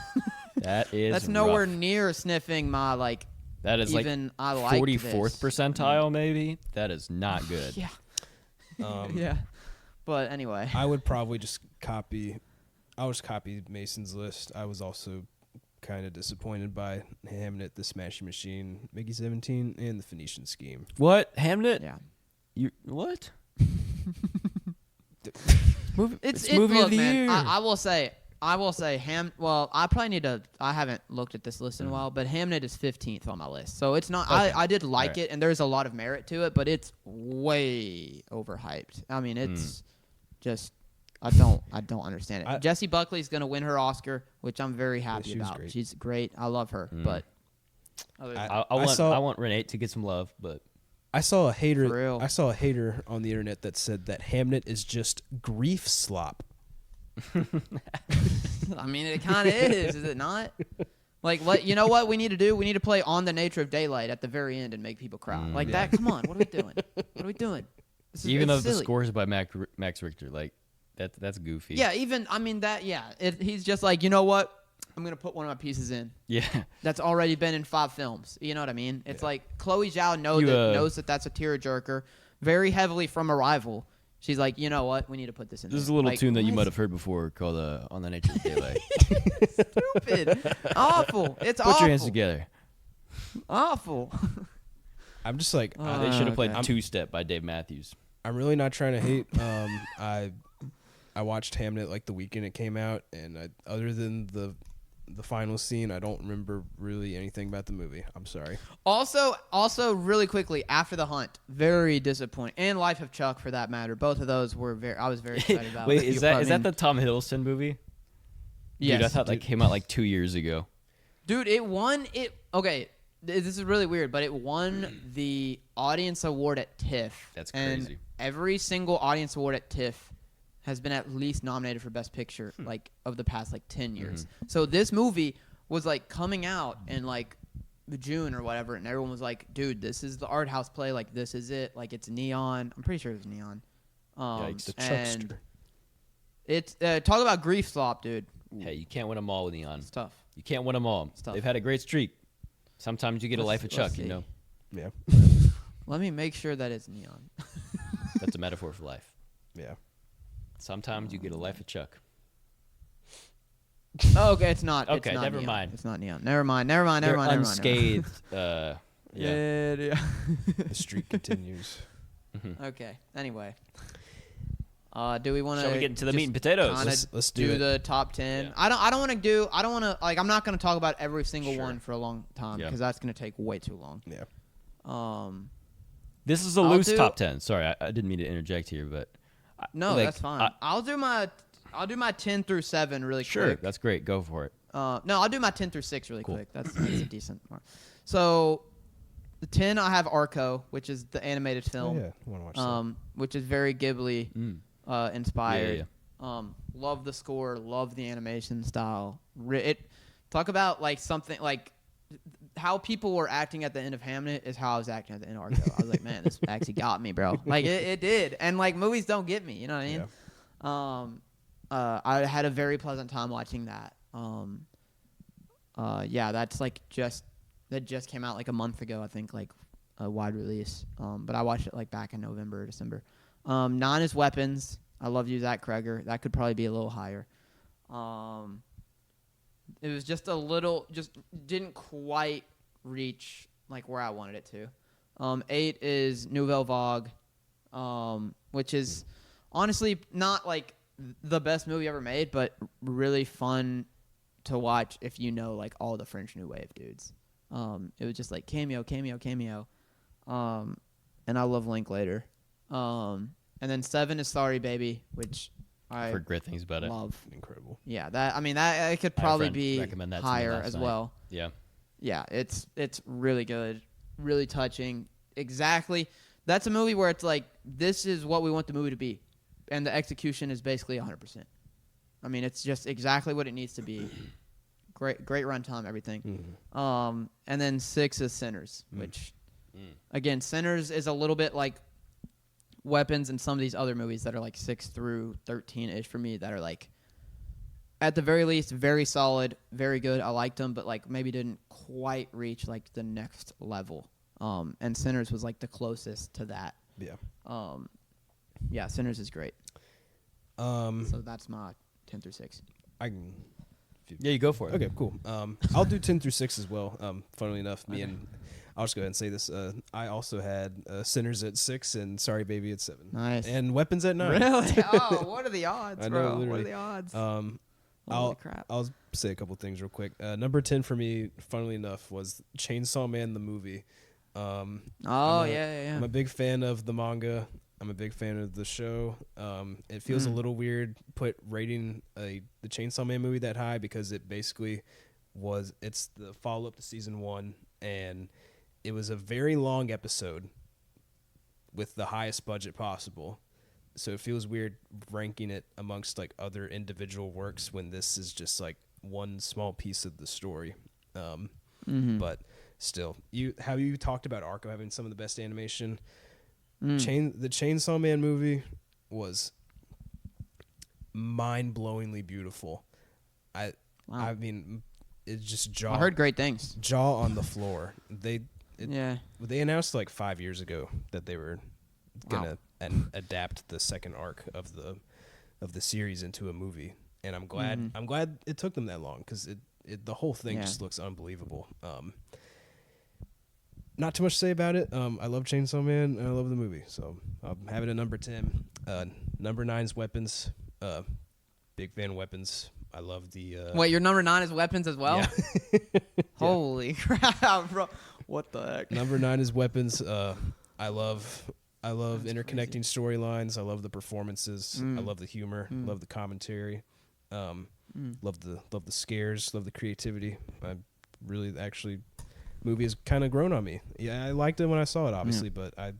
That is. That's nowhere rough. near sniffing my like. That is even like I like 44th percentile, maybe. That is not good. Yeah. Um, Yeah. But anyway. I would probably just copy. I'll just copy Mason's list. I was also kind of disappointed by Hamnet, the Smashing Machine, Mickey 17, and the Phoenician Scheme. What Hamnet? Yeah. You what? It's movie look, of the man, year. I will say well, I probably need to I haven't looked at this list in a while, but Hamnet is 15th on my list. So it's not Okay. I did like Alright. it and there's a lot of merit to it, but it's way overhyped. I mean, it's just I don't understand it. Jessie Buckley's going to win her Oscar, which I'm very happy she was about. great. She's great. I love her, but other than I want Renee to get some love, but I saw a For hater. real. I saw a hater on the internet that said that Hamnet is just grief slop. I mean, it kind of is it not? Like, what you know what we need to do? We need to play On the Nature of Daylight at the very end and make people cry. Like that. Come on, what are we doing? What are we doing? This is, even though it's the silly. score is by Max Richter, like that's goofy. Yeah, even I mean that. Yeah, he's just like, you know what? I'm gonna put one of my pieces in. Yeah. That's already been in 5 films. You know what I mean? It's like Chloe Zhao knows that that's a tearjerker, very heavily from Arrival. She's like, you know what? We need to put this in. This is a there. little Like, tune that you what? might have heard before called "On the Nature of Daylight." Stupid. Awful. It's Put awful. your hands together. Awful. I'm just like, They should have played okay. Two Step by Dave Matthews. I'm really not trying to hate. I watched Hamnet like the weekend it came out, and other than the final scene, I don't remember really anything about the movie. I'm sorry. Also, really quickly after The Hunt, very disappointing, and Life of Chuck for that matter. Both of those were I was very excited about. Wait, is that mean, the Tom Hiddleston movie? Yes. Dude, I thought that came out like 2 years ago. Dude, it won it. Okay, this is really weird, but it won the audience award at TIFF. That's and crazy. Every single audience award at TIFF has been at least nominated for Best Picture, like of the past 10 years. So this movie was like coming out in like June or whatever, and everyone was like, "Dude, this is the art house play. Like this is it. Like it's neon. I'm pretty sure it was neon." Yikes. The And Chuckster. it's talk about grief slop, dude. Hey, you can't win them all with Neon. It's tough. You can't win them all. It's tough. They've had a great streak. Sometimes you get a Let's- life of Chuck, let's you see. know. Yeah. Let me make sure that it's neon. That's a metaphor for life. Yeah. Sometimes you get a life of Chuck. Oh, okay, it's not. Okay, it's not never neon. mind. It's not neon. Never mind. Never mind. They're Never mind. unscathed. Yeah. Yeah. The streak continues. Okay. Anyway, do we want to? Shall we get into the meat and potatoes? Let's do it. the top 10. Yeah. I don't want to do. I don't want to. Like, I'm not going to talk about every single Sure. one for a long time Yeah. because that's going to take way too long. Yeah. This is a I'll loose do- top 10. Sorry, I didn't mean to interject here, but No, like, that's fine. I'll do my 10 through 7 really sure, quick. that's great. Go for it. No, I'll do my 10 through 6 really Cool. quick. That's a decent mark. So, the 10 I have Arco, which is the animated Oh, film. yeah. I want to watch that. Which is very Ghibli inspired. Yeah. Love the score, love the animation style. Talk about like something like how people were acting at the end of Hamnet is how I was acting at the end of Arco. I was like, man, this actually got me, bro. Like it did, and like movies don't get me. You know what I mean? Yeah. I had a very pleasant time watching that. Yeah, that's like that just came out like a month ago, I think, like a wide release. But I watched it like back in November or December. 9 is Weapons. I love you, Zach Kreger. That could probably be a little higher. It was just a little, just didn't quite reach like where I wanted it to. 8 is Nouvelle Vague, which is honestly not like the best movie ever made, but really fun to watch if you know like all the French New Wave dudes. It was just like cameo. And I love Linklater. And then 7 is Sorry Baby, which I I've heard great things about it. love. Incredible. Yeah, that it could My probably friend be recommended that to me higher last as night. well. Yeah. Yeah, it's really good, really touching. Exactly. That's a movie where it's like this is what we want the movie to be, and the execution is basically 100%. I mean, it's just exactly what it needs to be. Great runtime, everything. And then 6 is Sinners, which again, Sinners is a little bit like Weapons and some of these other movies that are like 6 through 13-ish for me that are like at the very least very solid, very good. I liked them, but like maybe didn't quite reach like the next level. And Sinners was like the closest to that. Yeah. Yeah, Sinners is great. So that's my 10 through 6. I can. Yeah, you go for it. Okay, cool. I'll do 10 through 6 as well. Funnily enough, I'll just go ahead and say this. I also had Sinners at 6 and Sorry Baby at 7. Nice. And Weapons at 9. Really? Oh, what are the odds, I know, bro? What literally. are the odds? Holy crap. I'll say a couple things real quick. Number 10 for me, funnily enough, was Chainsaw Man the movie. I'm a big fan of the manga. I'm a big fan of the show. It feels a little weird rating the Chainsaw Man movie that high because it basically it's the follow-up to season 1, and it was a very long episode with the highest budget possible. So it feels weird ranking it amongst like other individual works when this is just like one small piece of the story. But still, you talked about Arco having some of the best animation. The Chainsaw Man movie was mind-blowingly beautiful. I mean, it's just I heard great things. jaw on the floor. They Yeah. announced like 5 years ago that they were gonna adapt the second arc of the series into a movie, and I'm glad it took them that long because the whole thing just looks unbelievable. Not too much to say about it. I love Chainsaw Man and I love the movie, so I'm having a number 10. Number 9 is Weapons. Big fan of Weapons. I love the. Wait, your number 9 is Weapons as well? Yeah. Holy crap, bro! What the heck? Number 9 is Weapons. I love interconnecting storylines. I love the performances. I love the humor. Love the commentary. Love the scares. Love the creativity. I really movie has kind of grown on me. Yeah, I liked it when I saw it, obviously, but I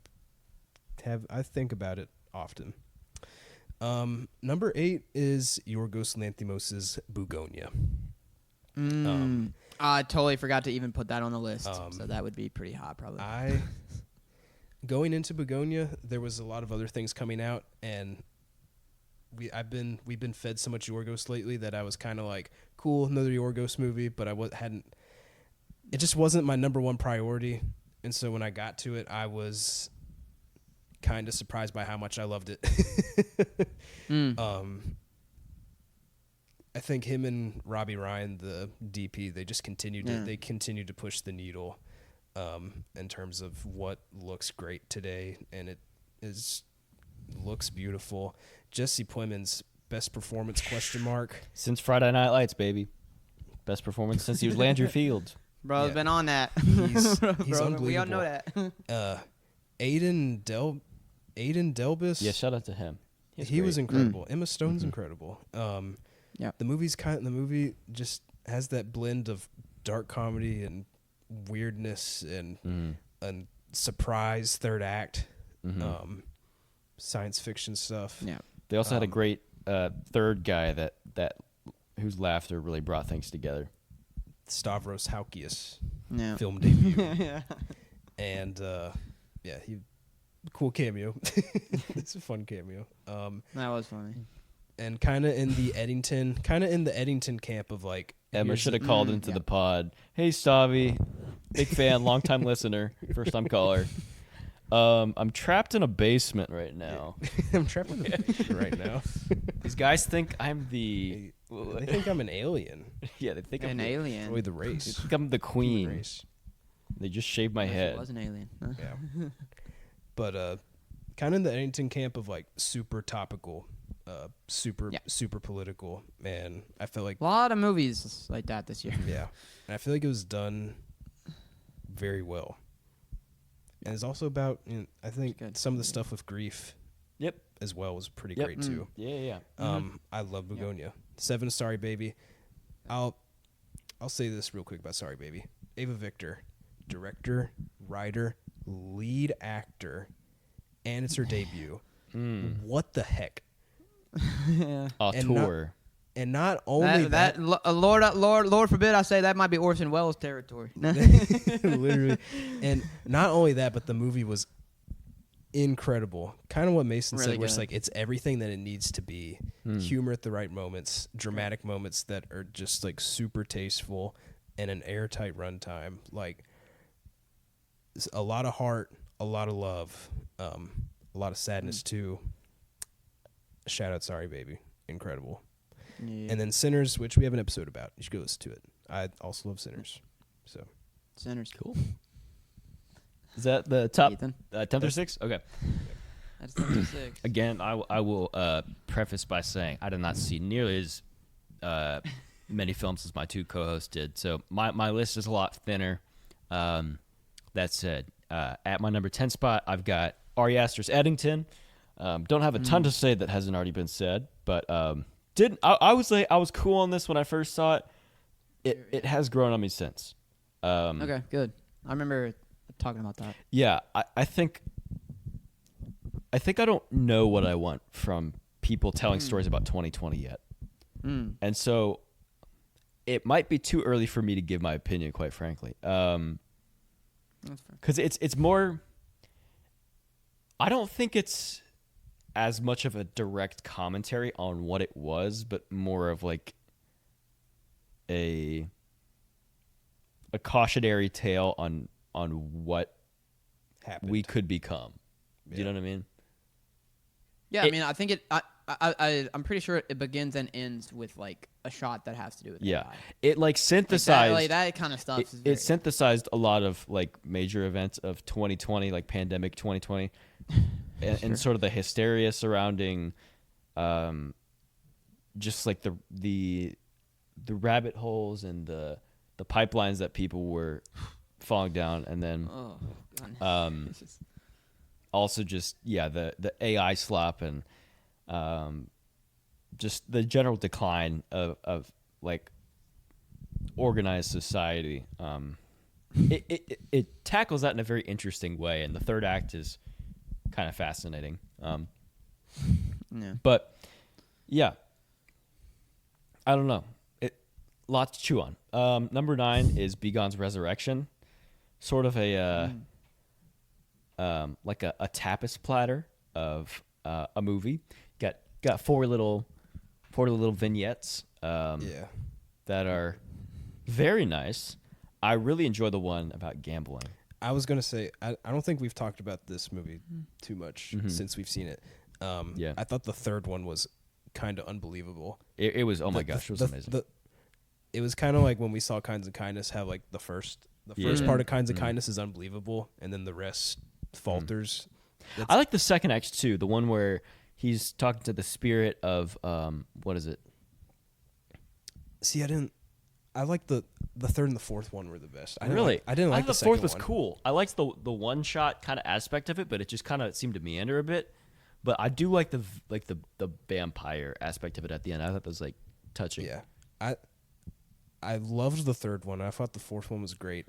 think about it often. Number 8 is Yorgos Lanthimos' Bugonia. I totally forgot to even put that on the list, so that would be pretty hot, probably. Going into Bugonia, there was a lot of other things coming out, and we've been fed so much Yorgos lately that I was kind of like, cool, another Yorgos movie, but it just wasn't my number 1 priority, and so when I got to it, I was kind of surprised by how much I loved it. I think him and Robbie Ryan, the DP, they just continued to push the needle in terms of what looks great today, and it looks beautiful. Jesse Plemons, best performance ? Since Friday Night Lights, baby. Best performance since he was Landry Fields. Bro's been on that. He's Bro, unbelievable. we all know that. Aiden Delbus. Yeah, shout out to him. He was incredible. Emma Stone's incredible. Yeah. The movie just has that blend of dark comedy and weirdness and surprise third act, science fiction stuff. Yeah. They also had a great third guy that whose laughter really brought things together. Stavros Halkias, Yeah. film debut. Yeah. And cool cameo. It's a fun cameo. That was funny. And kind of in the Eddington camp of like, Emma should have called into the pod. Hey, Stavi, big fan, long time listener, first time caller. I'm trapped in a basement right now. I'm trapped in a basement right now. These guys think I'm They think I'm an alien. Yeah, they think An alien. Probably the race. They think I'm the queen. Race. They just shaved my It head. was an alien. Yeah. But kind of in the Eddington camp of like super topical, super political, and I felt like A lot of movies like that this year. yeah, and I feel like it was done very well. And it's also about, I think some of the stuff with grief, as well was pretty great too. Yeah. I love Bugonia. 7, Sorry Baby. I'll say this real quick about Sorry Baby. Ava Victor, director, writer, lead actor, and it's her debut. What the heck? Yeah. Auteur. And not only that Lord forbid I say that might be Orson Welles territory. literally, and not only that, but the movie was incredible. Kind of what Mason Really said, where it's good. like it's everything that it needs to be. Humor at the right moments, dramatic moments that are just like super tasteful, and an airtight runtime. Like a lot of heart, a lot of love, a lot of sadness too. Shout out Sorry Baby, incredible. Yeah. And then Sinners, which we have an episode about. You should go listen to it. I also love Sinners. So Sinners. Cool. Is that the top Ethan? 10 through 6? Okay. That's number 6. Again, I will preface by saying I did not see nearly as many films as my two co-hosts did, so my list is a lot thinner. That said, at my number 10 spot, I've got Ari Aster's Eddington. Don't have a ton to say that hasn't already been said, but I would say I was cool on this when I first saw it. It has grown on me since. Okay, good. I remember talking about that. Yeah, I think I don't know what I want from people telling stories about 2020 yet. And so it might be too early for me to give my opinion, quite frankly. That's fair. Because it's more, I don't think it's as much of a direct commentary on what it was, but more of like a cautionary tale on what happened. we could become. Do you know what I mean? Yeah, I mean, I think I'm pretty sure it begins and ends with like a shot that has to do with Yeah, AI. it like synthesized like that kind of stuff. It synthesized a lot of like major events of 2020, like pandemic 2020, and sort of the hysteria surrounding, just like the rabbit holes and the pipelines that people were falling down, and then also just the AI slop and just the general decline of like organized society. It tackles that in a very interesting way, and the third act is kind of fascinating. But yeah, I don't know. Lots to chew on. Number 9 is Begon's Resurrection, sort of a like a tapas platter of a movie. Got four little vignettes. That are very nice. I really enjoy the one about gambling. I was gonna say I don't think we've talked about this movie too much since we've seen it. I thought the third one was kind of unbelievable. It was my gosh, it was amazing. It was kind of like when we saw Kinds of Kindness have like the first part of Kinds of Kindness is unbelievable, and then the rest falters. I like the second act too, the one where he's talking to the spirit of what is it? See, I like the third and the fourth one were the best. I didn't like the the fourth second was one. cool. I liked the one shot kind of aspect of it, but it just kind of seemed to meander a bit. But I do like the vampire aspect of it at the end. I thought that was like touching. Yeah, I loved the third one. I thought the fourth one was great.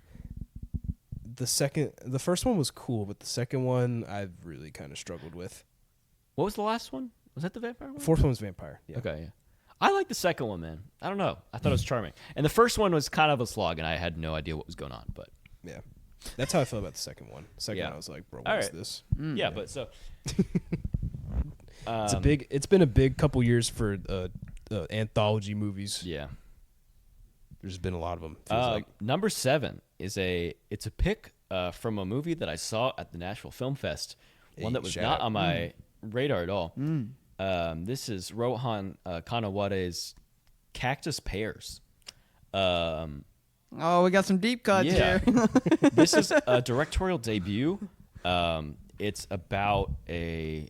The first one was cool, but the second one I really kind of struggled with. What was the last one? Was that the vampire one? Fourth one was vampire. Yeah. Okay, yeah. I like the second one, man. I don't know. I thought it was charming. And the first one was kind of a slog, and I had no idea what was going on. But yeah, that's how I felt about the second one. Second one, I was like, bro, what is this? Yeah, but so it's been a big couple years for anthology movies. Yeah. There's been a lot of them. Number 7 is a pick from a movie that I saw at the Nashville Film Fest. One that was not on my radar at all. This is Rohan Kanawade's Cactus Pears. We got some deep cuts here. This is a directorial debut. It's about a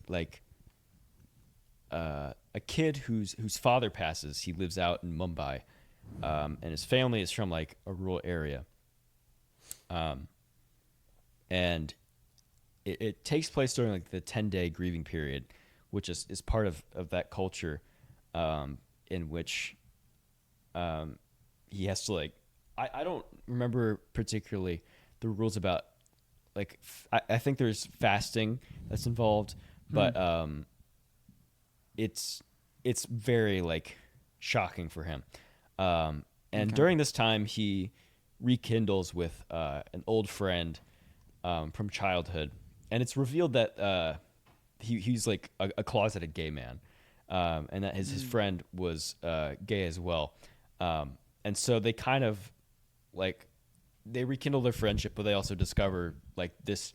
kid whose father passes. He lives out in Mumbai, and his family is from like a rural area. And it takes place during like the 10-day grieving period, which is part of that culture, in which he has to like I don't remember particularly the rules about like I think there's fasting that's involved, but it's very like shocking for him. And during this time he rekindles with an old friend from childhood, and it's revealed that he's like a closeted gay man, and that his friend was gay as well. And so they kind of like they rekindle their friendship, but they also discover like this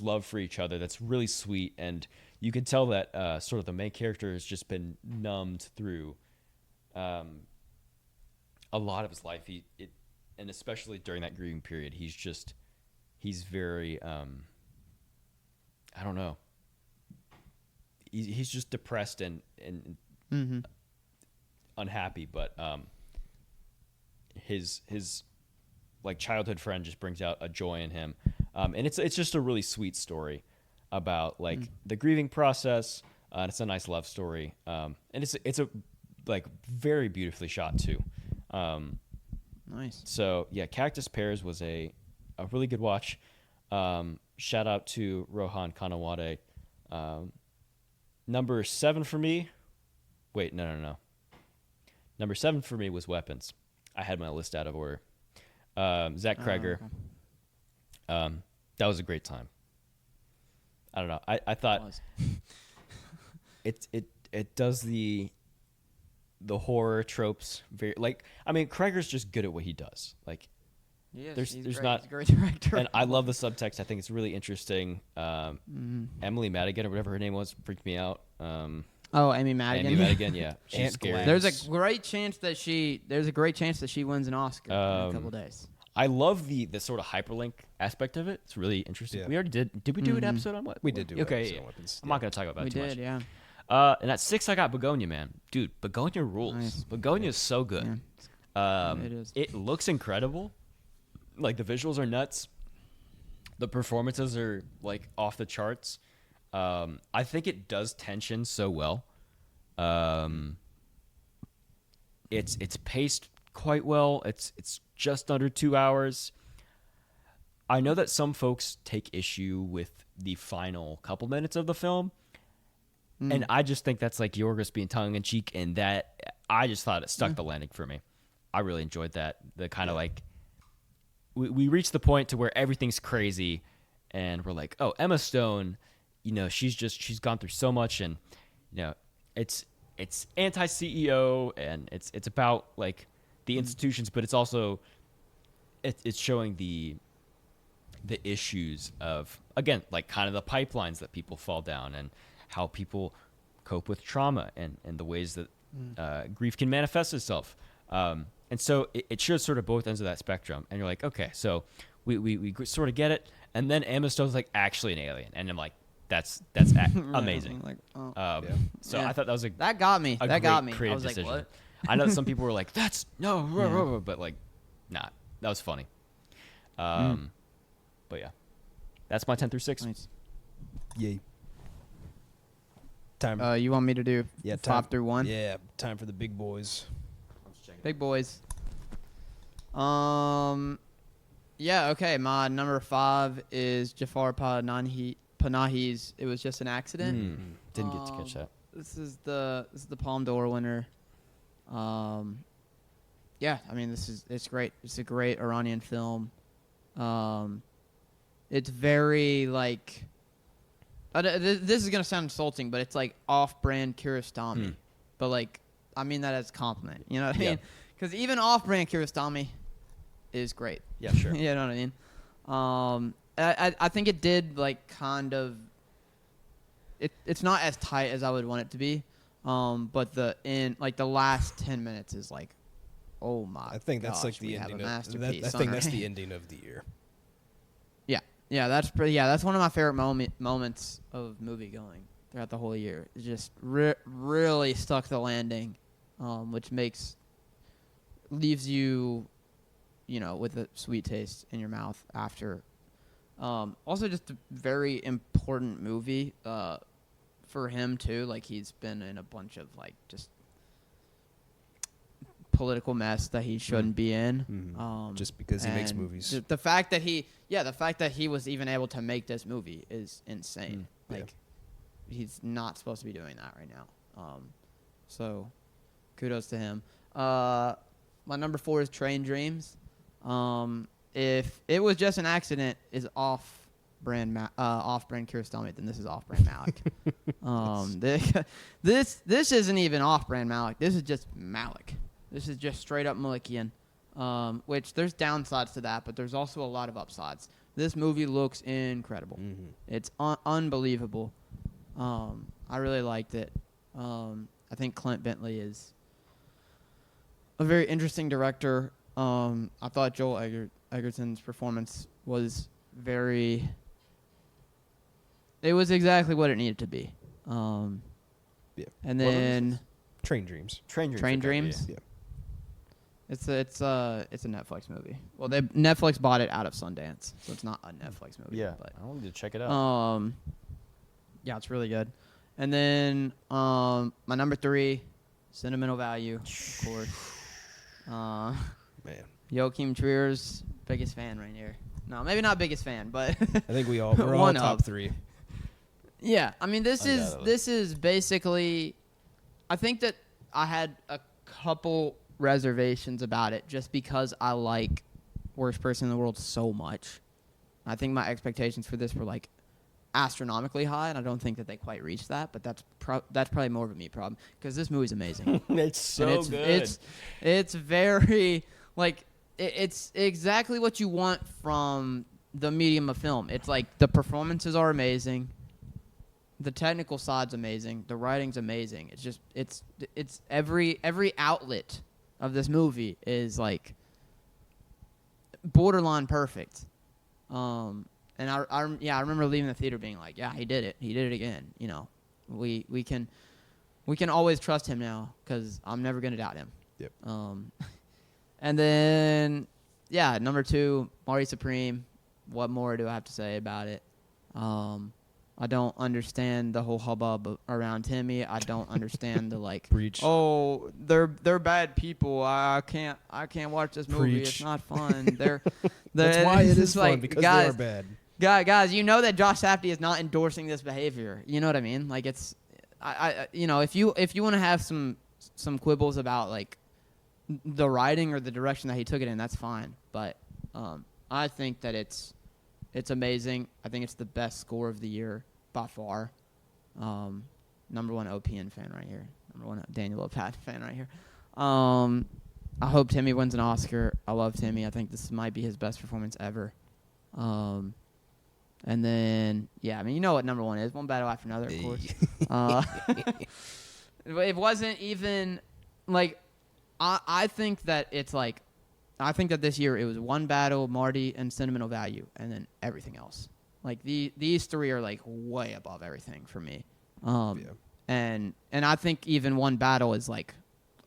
love for each other that's really sweet. And you can tell that sort of the main character has just been numbed through a lot of his life. And especially during that grieving period, he's very I don't know. He's just depressed and unhappy, but his like childhood friend just brings out a joy in him, and it's just a really sweet story about like the grieving process. And it's a nice love story, and it's a like very beautifully shot too. Nice. So yeah, Cactus Pears was a really good watch. Shout out to Rohan Kanawade. Number 7 for me. Wait, no. Number 7 for me was Weapons. I had my list out of order. Zach Kreger. Okay. That was a great time. I don't know. I thought it does the horror tropes very like. I mean, Kreger's just good at what he does. Like Yeah, There's great. not, He's a great director. and I love the subtext. I think it's really interesting. Emily Madigan or whatever her name was freaked me out. Oh, Amy Madigan. Amy Madigan, yeah, she's Aunt scary. Gladys. There's a great chance that she wins an Oscar in a couple days. I love the sort of hyperlink aspect of it. It's really interesting. Yeah. We already did we do an episode on what? We did do okay, episode yeah. on weapons. I'm not gonna talk about that We too did, much. yeah. And at 6, I got Begonia, man. Dude, Begonia rules. Nice. Begonia is so good. Yeah. It is. It looks incredible. Like, the visuals are nuts. The performances are, like, off the charts. I think it does tension so well. It's paced quite well. It's just under 2 hours. I know that some folks take issue with the final couple minutes of the film. And I just think that's like Yorgos being tongue-in-cheek, and that I just thought it stuck the landing for me. I really enjoyed that. The kind of like we reached the point to where everything's crazy, and we're like, oh, Emma Stone, she's gone through so much, and it's anti-CEO, and it's about like the institutions, but it's also it's showing the issues of, again, like kind of the pipelines that people fall down, and how people cope with trauma, and the ways that grief can manifest itself. And so it shows sort of both ends of that spectrum. And you're like, okay, so we sort of get it. And then Emma Stone's like actually an alien. And I'm like, that's amazing. Like, So Yeah. I thought that was that got me. a That great got me. I creative was decision. like, what? I know some people were like, that's no, Yeah. but like, nah, that was funny. But yeah, that's my 10 through 6. Nice. Yay. Time. You want me to do 5 through 1? Yeah, time for the big boys. Big boys. Yeah, okay. My number 5 is Jafar Panahi's "It Was Just an Accident." Didn't get to catch that. This is the Palme d'Or winner. Yeah, I mean it's great. It's a great Iranian film. It's very like this is gonna sound insulting, but it's like off-brand Kiarostami, but like I mean that as a compliment. You know what I mean? Because even off-brand Kiarostami is great. Yeah, sure. You know what I mean? I think it did like kind of. It's not as tight as I would want it to be, but the last 10 minutes is like, oh my! I think that's like we the have ending. a I masterpiece think on that's our the hands. ending of the year. Yeah, that's one of my favorite moments of movie going throughout the whole year. It just really stuck the landing, which leaves you, with a sweet taste in your mouth after. Also, just a very important movie for him too. Like he's been in a bunch of like just political mess that he shouldn't be in. Just because he makes and movies. The fact that he was even able to make this movie is insane. Like he's not supposed to be doing that right now. So kudos to him. My number 4 is Train Dreams. If It Was Just an Accident is off-brand Kiarostami, then this is off-brand Malick. This isn't even off-brand Malick. This is just Malick. This is just straight up Malickian, which there's downsides to that, but there's also a lot of upsides. This movie looks incredible. It's unbelievable. I really liked it. I think Clint Bentley is a very interesting director. I thought Joel Egerton's performance was it was exactly what it needed to be. And then Train Dreams. Train Dreams. Yeah. It's a Netflix movie. Well, Netflix bought it out of Sundance, so it's not a Netflix movie. Yeah, but I wanted to check it out. yeah, it's really good. And then my number 3, Sentimental Value, of course. Man, Joachim Trier's biggest fan right here. No, maybe not biggest fan, but I think we're all One top of. 3. yeah. I mean, this Undoubtedly. is basically. I think that I had a couple reservations about it just because I like Worst Person in the World so much. I think my expectations for this were like astronomically high, and I don't think that they quite reached that. But that's probably more of a me problem because this movie's amazing. It's so And good. It's very like it's exactly what you want from the medium of film. It's like the performances are amazing, the technical side's amazing, the writing's amazing. It's just it's every outlet of this movie is like borderline perfect. And I remember leaving the theater being like, yeah, he did it again. You know, we can always trust him now because I'm never gonna doubt him. Yep. And then number 2, Marty Supreme. What more do I have to say about it? I don't understand the whole hubbub around Timmy. I don't understand the like. Preach. Oh, they're bad people. I can't watch this movie. Preach. It's not fun. That's why it is fun, like, because guys, they are bad. Guys, you know that Josh Safdie is not endorsing this behavior. You know what I mean? Like it's, you know, if you want to have some quibbles about like the writing or the direction that he took it in, that's fine. But I think that it's amazing. I think it's the best score of the year by far. Number 1 OPN fan right here. Number 1 Daniel Lopat fan right here. I hope Timmy wins an Oscar. I love Timmy. I think this might be his best performance ever. And then, I mean, you know what number 1 is. One battle after another, of course. It wasn't even, like, I think that it's like, I think that this year it was One Battle, Marty, and Sentimental Value, and then everything else. Like, these 3 are, like, way above everything for me. And I think even One Battle is, like,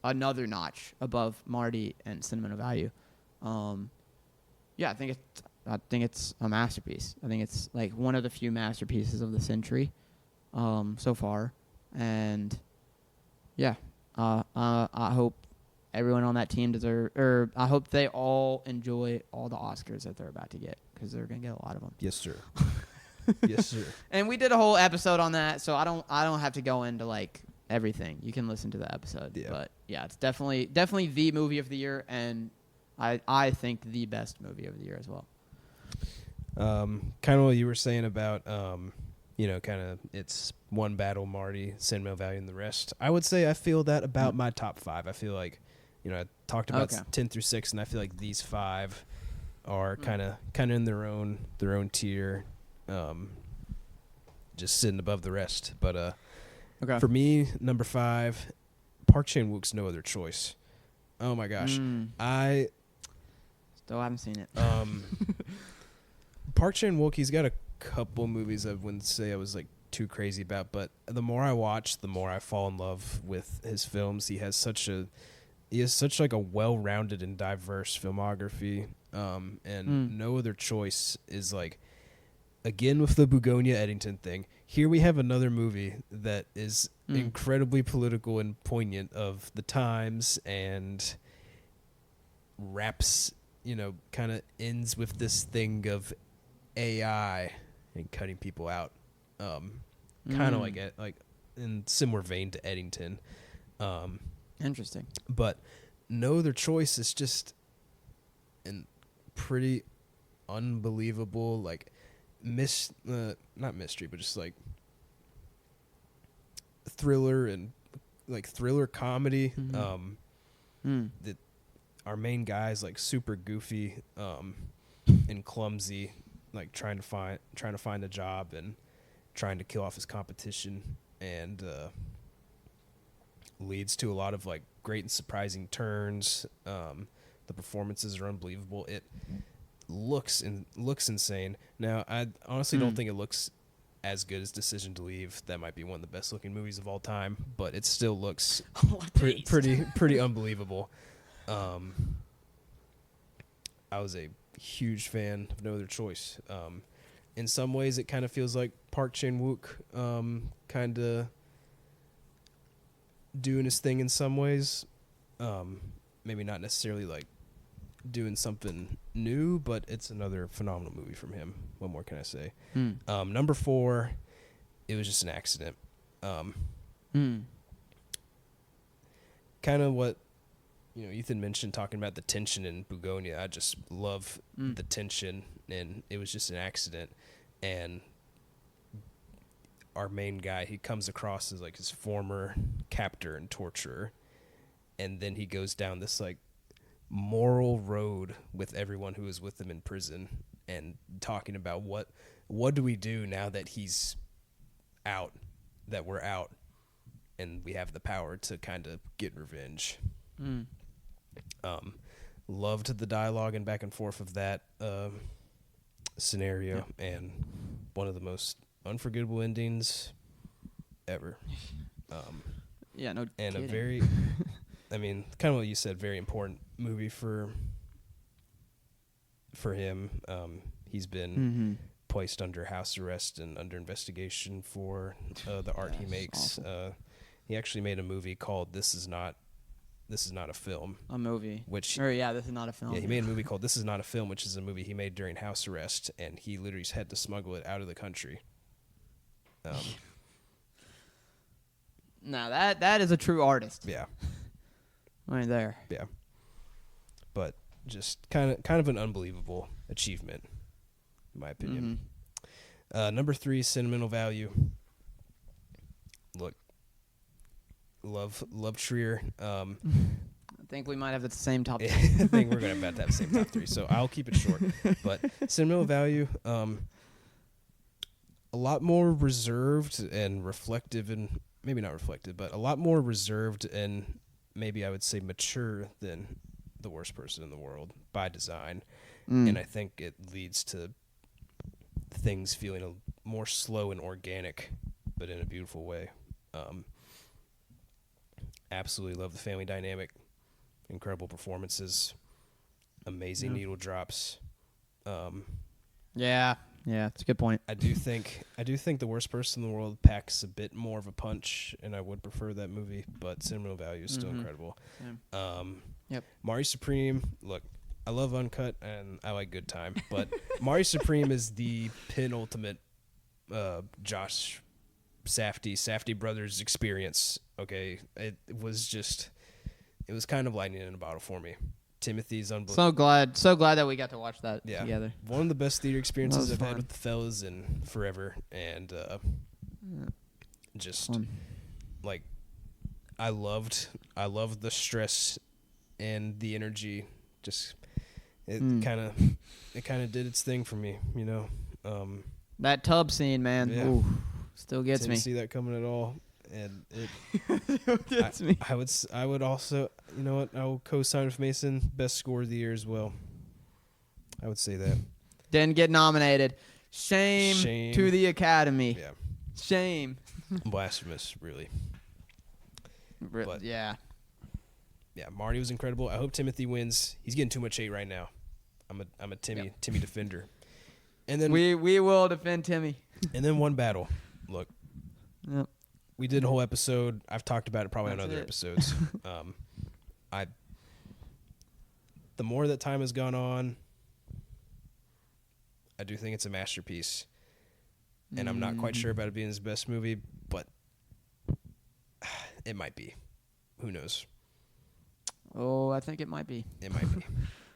another notch above Marty and Sentimental Value. I think it's a masterpiece. I think it's like one of the few masterpieces of the century so far. And I hope everyone on that team I hope they all enjoy all the Oscars that they're about to get, because they're going to get a lot of them. Yes, sir. Yes, sir. And we did a whole episode on that, so I don't have to go into like everything. You can listen to the episode. Yeah. But it's definitely the movie of the year, and I think the best movie of the year as well. Kind of what you were saying about, you know, kind of it's One Battle, Marty, Sentimental Value, and the rest. I would say I feel that about my top 5. I feel like, you know, I talked about 10 through 6, and I feel like these 5 are kind of in their own tier, just sitting above the rest. But for me, number 5, Park Chan-wook's No Other Choice. Oh my gosh, I still haven't seen it. Park Chan-wook, he's got a couple movies I wouldn't say I was like too crazy about, but the more I watch, the more I fall in love with his films. He has such like a well-rounded and diverse filmography, and No Other Choice is like, again with the Begonia Eddington thing, here we have another movie that is incredibly political and poignant of the times, and wraps, you know, kind of ends with this thing of AI and cutting people out, kind of like in similar vein to Eddington. Interesting. But No Other Choice is just an pretty unbelievable, like, not mystery, but just like thriller and like thriller comedy. That our main guy is like super goofy and clumsy, like trying to find a job and trying to kill off his competition, and leads to a lot of like great and surprising turns. The performances are unbelievable. It looks insane. Now, I honestly don't think it looks as good as Decision to Leave. That might be one of the best looking movies of all time, but it still looks pretty unbelievable. I was a huge fan of No Other Choice. In some ways, it kind of feels like Park Chan-wook kind of doing his thing in some ways. Maybe not necessarily like doing something new, but it's another phenomenal movie from him. What more can I say? Number 4, it was just an accident. Kind of what, you know, Ethan mentioned, talking about the tension in Begonia. I just love the tension, and it was just an accident. And our main guy, he comes across as like his former captor and torturer, and then he goes down this like moral road with everyone who was with him in prison and talking about what do we do now that he's out, that we're out, and we have the power to kind of get revenge. Loved the dialogue and back and forth of that scenario, and one of the most unforgettable endings ever. Yeah, no and kidding. a very, I mean, kind of what you said, very important movie for him. He's been placed under house arrest and under investigation for the art he makes. He actually made a movie called This Is Not a Film. A movie. This is not a film. Yeah, he made a movie called This Is Not a Film, which is a movie he made during house arrest, and he literally had to smuggle it out of the country. No, that is a true artist. Yeah. Right there. Yeah. But just kind of an unbelievable achievement, in my opinion. Number 3, sentimental value. Look, love Trier. I think we might have the same top 3. I think we're going to have the same top 3, so I'll keep it short. But sentimental value, a lot more reserved and reflective, and maybe not reflective, but a lot more reserved and maybe I would say mature than The Worst Person in the World by design. And I think it leads to things feeling more slow and organic, but in a beautiful way. Absolutely love the family dynamic. Incredible performances. Amazing needle drops. Yeah, that's a good point. I do think The Worst Person in the World packs a bit more of a punch, and I would prefer that movie, but sentimental value is still incredible. Yep. Mari Supreme, look, I love Uncut and I like Good Time, but Mari Supreme is the penultimate Josh Safdie brothers experience. Okay, it was kind of lightning in a bottle for me. Timothy's unbelievable. So glad that we got to watch that together. One of the best theater experiences I've fun. had with the fellas in forever, and just Fun. like I loved the stress and the energy. Just it kind of did its thing for me, you know. That tub scene, man, Yeah. still gets Didn't me. see that coming at all, and it Still gets me. I would also, you know what, I will co-sign with Mason, best score of the year as well. I would say that. Didn't get nominated. Shame to the Academy. Yeah, Shame. blasphemous, really. But- Yeah. Yeah, Marty was incredible. I hope Timothy wins. He's getting too much hate right now. I'm a Timmy defender. And then We will defend Timmy. and then one battle. Look, Yep. we did a whole episode. I've talked about it probably on That's other it. episodes. The more that time has gone on, I do think it's a masterpiece. And I'm not quite sure about it being his best movie, but it might be. Who knows? Oh, I think it might be. It might be.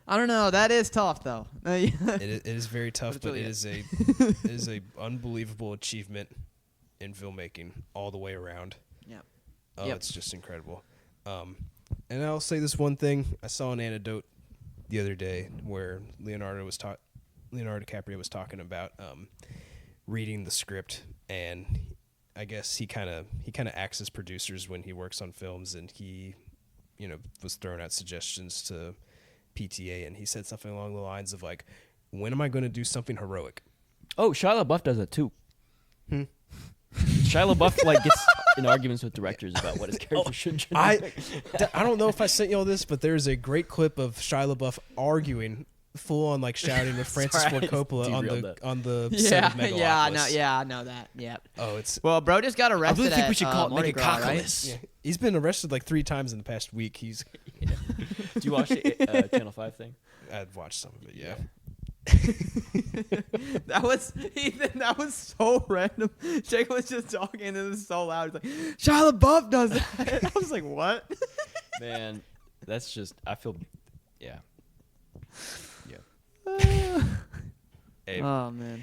I don't know. That is tough, though. It is very tough, But but it it's is a unbelievable achievement in filmmaking all the way around. Yep. Oh, Yep. it's just incredible. And I'll say this one thing. I saw an anecdote the other day where Leonardo DiCaprio was talking about reading the script, and I guess he kind of acts as producers when he works on films, and he, was throwing out suggestions to PTA, and he said something along the lines of like, "When am I going to do something heroic?" Oh, Shia LaBeouf does that too. Shia LaBeouf gets in arguments with directors about what his character should do. I don't know if I sent y'all this, but there's a great clip of Shia LaBeouf arguing, full on shouting with Francis Sorry, I Ford Coppola derailed on the set of Megalopolis. I know that. Yep. Oh, it's. Well, bro just got I arrested. really think we at, should call it Mardi Gras, right? Megacopolis. Yeah, he's been arrested 3 times in the past week. He's. Do you watch the Channel 5 thing? I've watched some of it. Yeah. That was Ethan. That was so random. Jake was just talking and it was so loud. He's like, Shia LaBeouf does that. I was like, what? Man, that's just, I feel, yeah. Hey, Oh man.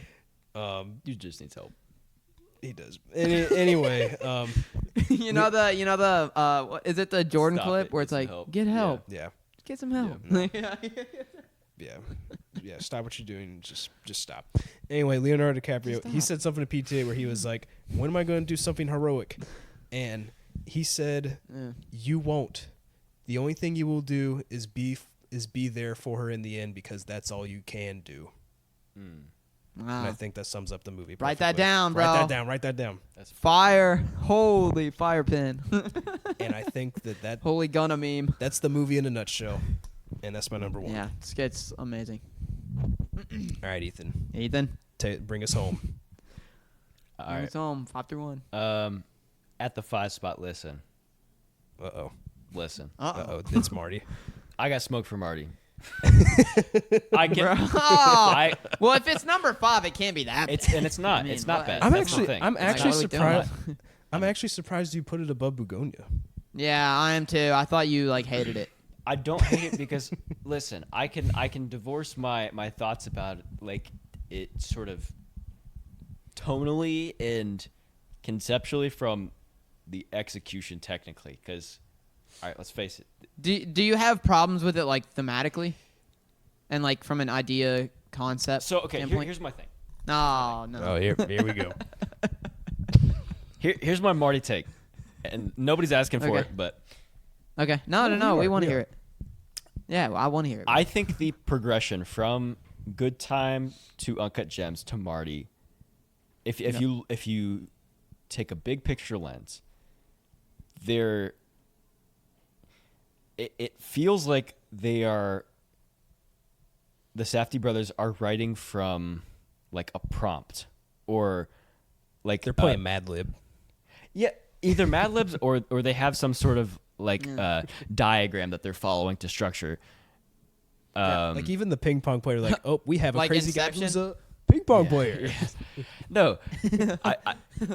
You just need help. he does. Anyway, you know the what, is it the Jordan Stop clip it, where get it's some like, help. get help. yeah. get some help. Yeah, stop what you're doing. Just stop. Anyway, Leonardo DiCaprio, he said something to PTA where he was like, when am I going to do something heroic? And he said, you won't. The only thing you will do is be there for her in the end because that's all you can do. And I think that sums up the movie perfectly. Write that down, bro. Write that down. That's fire. Holy fire pin. And I think that Holy Gunna meme. that's the movie in a nutshell. And that's my number one. Yeah, it's amazing. All right, Ethan. Ethan, Bring us home. All bring right. us home. 5 through 1. At the 5 spot, listen. Uh-oh. It's Marty. I got smoke for Marty. I get. Well, if it's number 5, it can't be that. It's not. I mean, it's not bad. I'm That's the actually thing. I'm It's actually not- surprised. I'm actually surprised you put it above Bugonia. Yeah, I am too. I thought you hated it. I don't hate it because listen, I can divorce my thoughts about it sort of tonally and conceptually from the execution technically. Because all right, let's face it. Do you have problems with it thematically, and from an idea concept? So okay, standpoint? here's my thing. No. Oh, here we go. Here's my Marty take, and nobody's asking for Okay. it, but Okay. No. We want to we hear are. it. Yeah, well, I want to hear it. I think the progression from Good Time to Uncut Gems to Marty, if you take a big picture lens, it feels like the Safdie brothers are writing from a prompt or They're playing Mad Lib. Yeah, either Mad Libs or they have some sort of diagram that they're following to structure. Even the ping pong player, we have a crazy Inception? guy who's a ping pong player. No,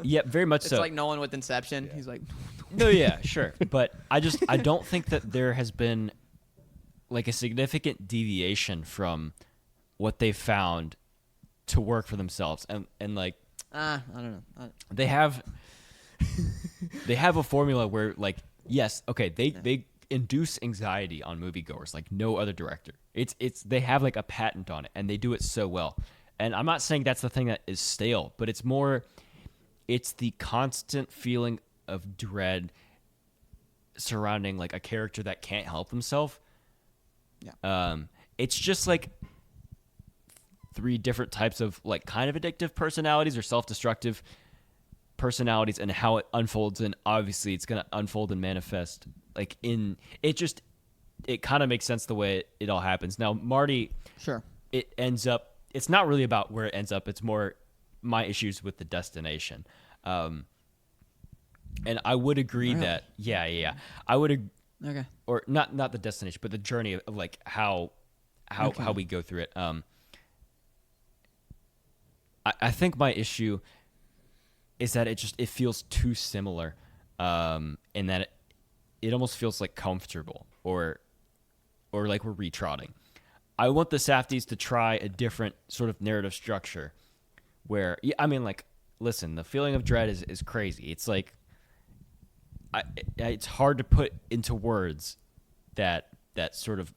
yeah, very much it's so. like Nolan with Inception. He's like, No, yeah, sure, but I don't think that there has been a significant deviation from what they found to work for themselves, and I don't know. they have a formula where yes, okay, they induce anxiety on moviegoers like no other director. They have a patent on it, and they do it so well. And I'm not saying that's the thing that is stale, but it's the constant feeling of dread surrounding a character that can't help himself. Yeah. It's just 3 different types of kind of addictive personalities or self-destructive personalities, and how it unfolds. And obviously it's going to unfold and manifest it kind of makes sense the way it all happens. Now, Marty, Sure. It's not really about where it ends up. It's more my issues with the destination. And I would agree Really? that, yeah. I would Okay. or not the destination, but the journey of how we go through it. I think my issue is that it feels too similar, and that it almost feels comfortable or we're retrotting. I want the Safdies to try a different sort of narrative structure where, listen, the feeling of dread is crazy. It's it's hard to put into words that sort of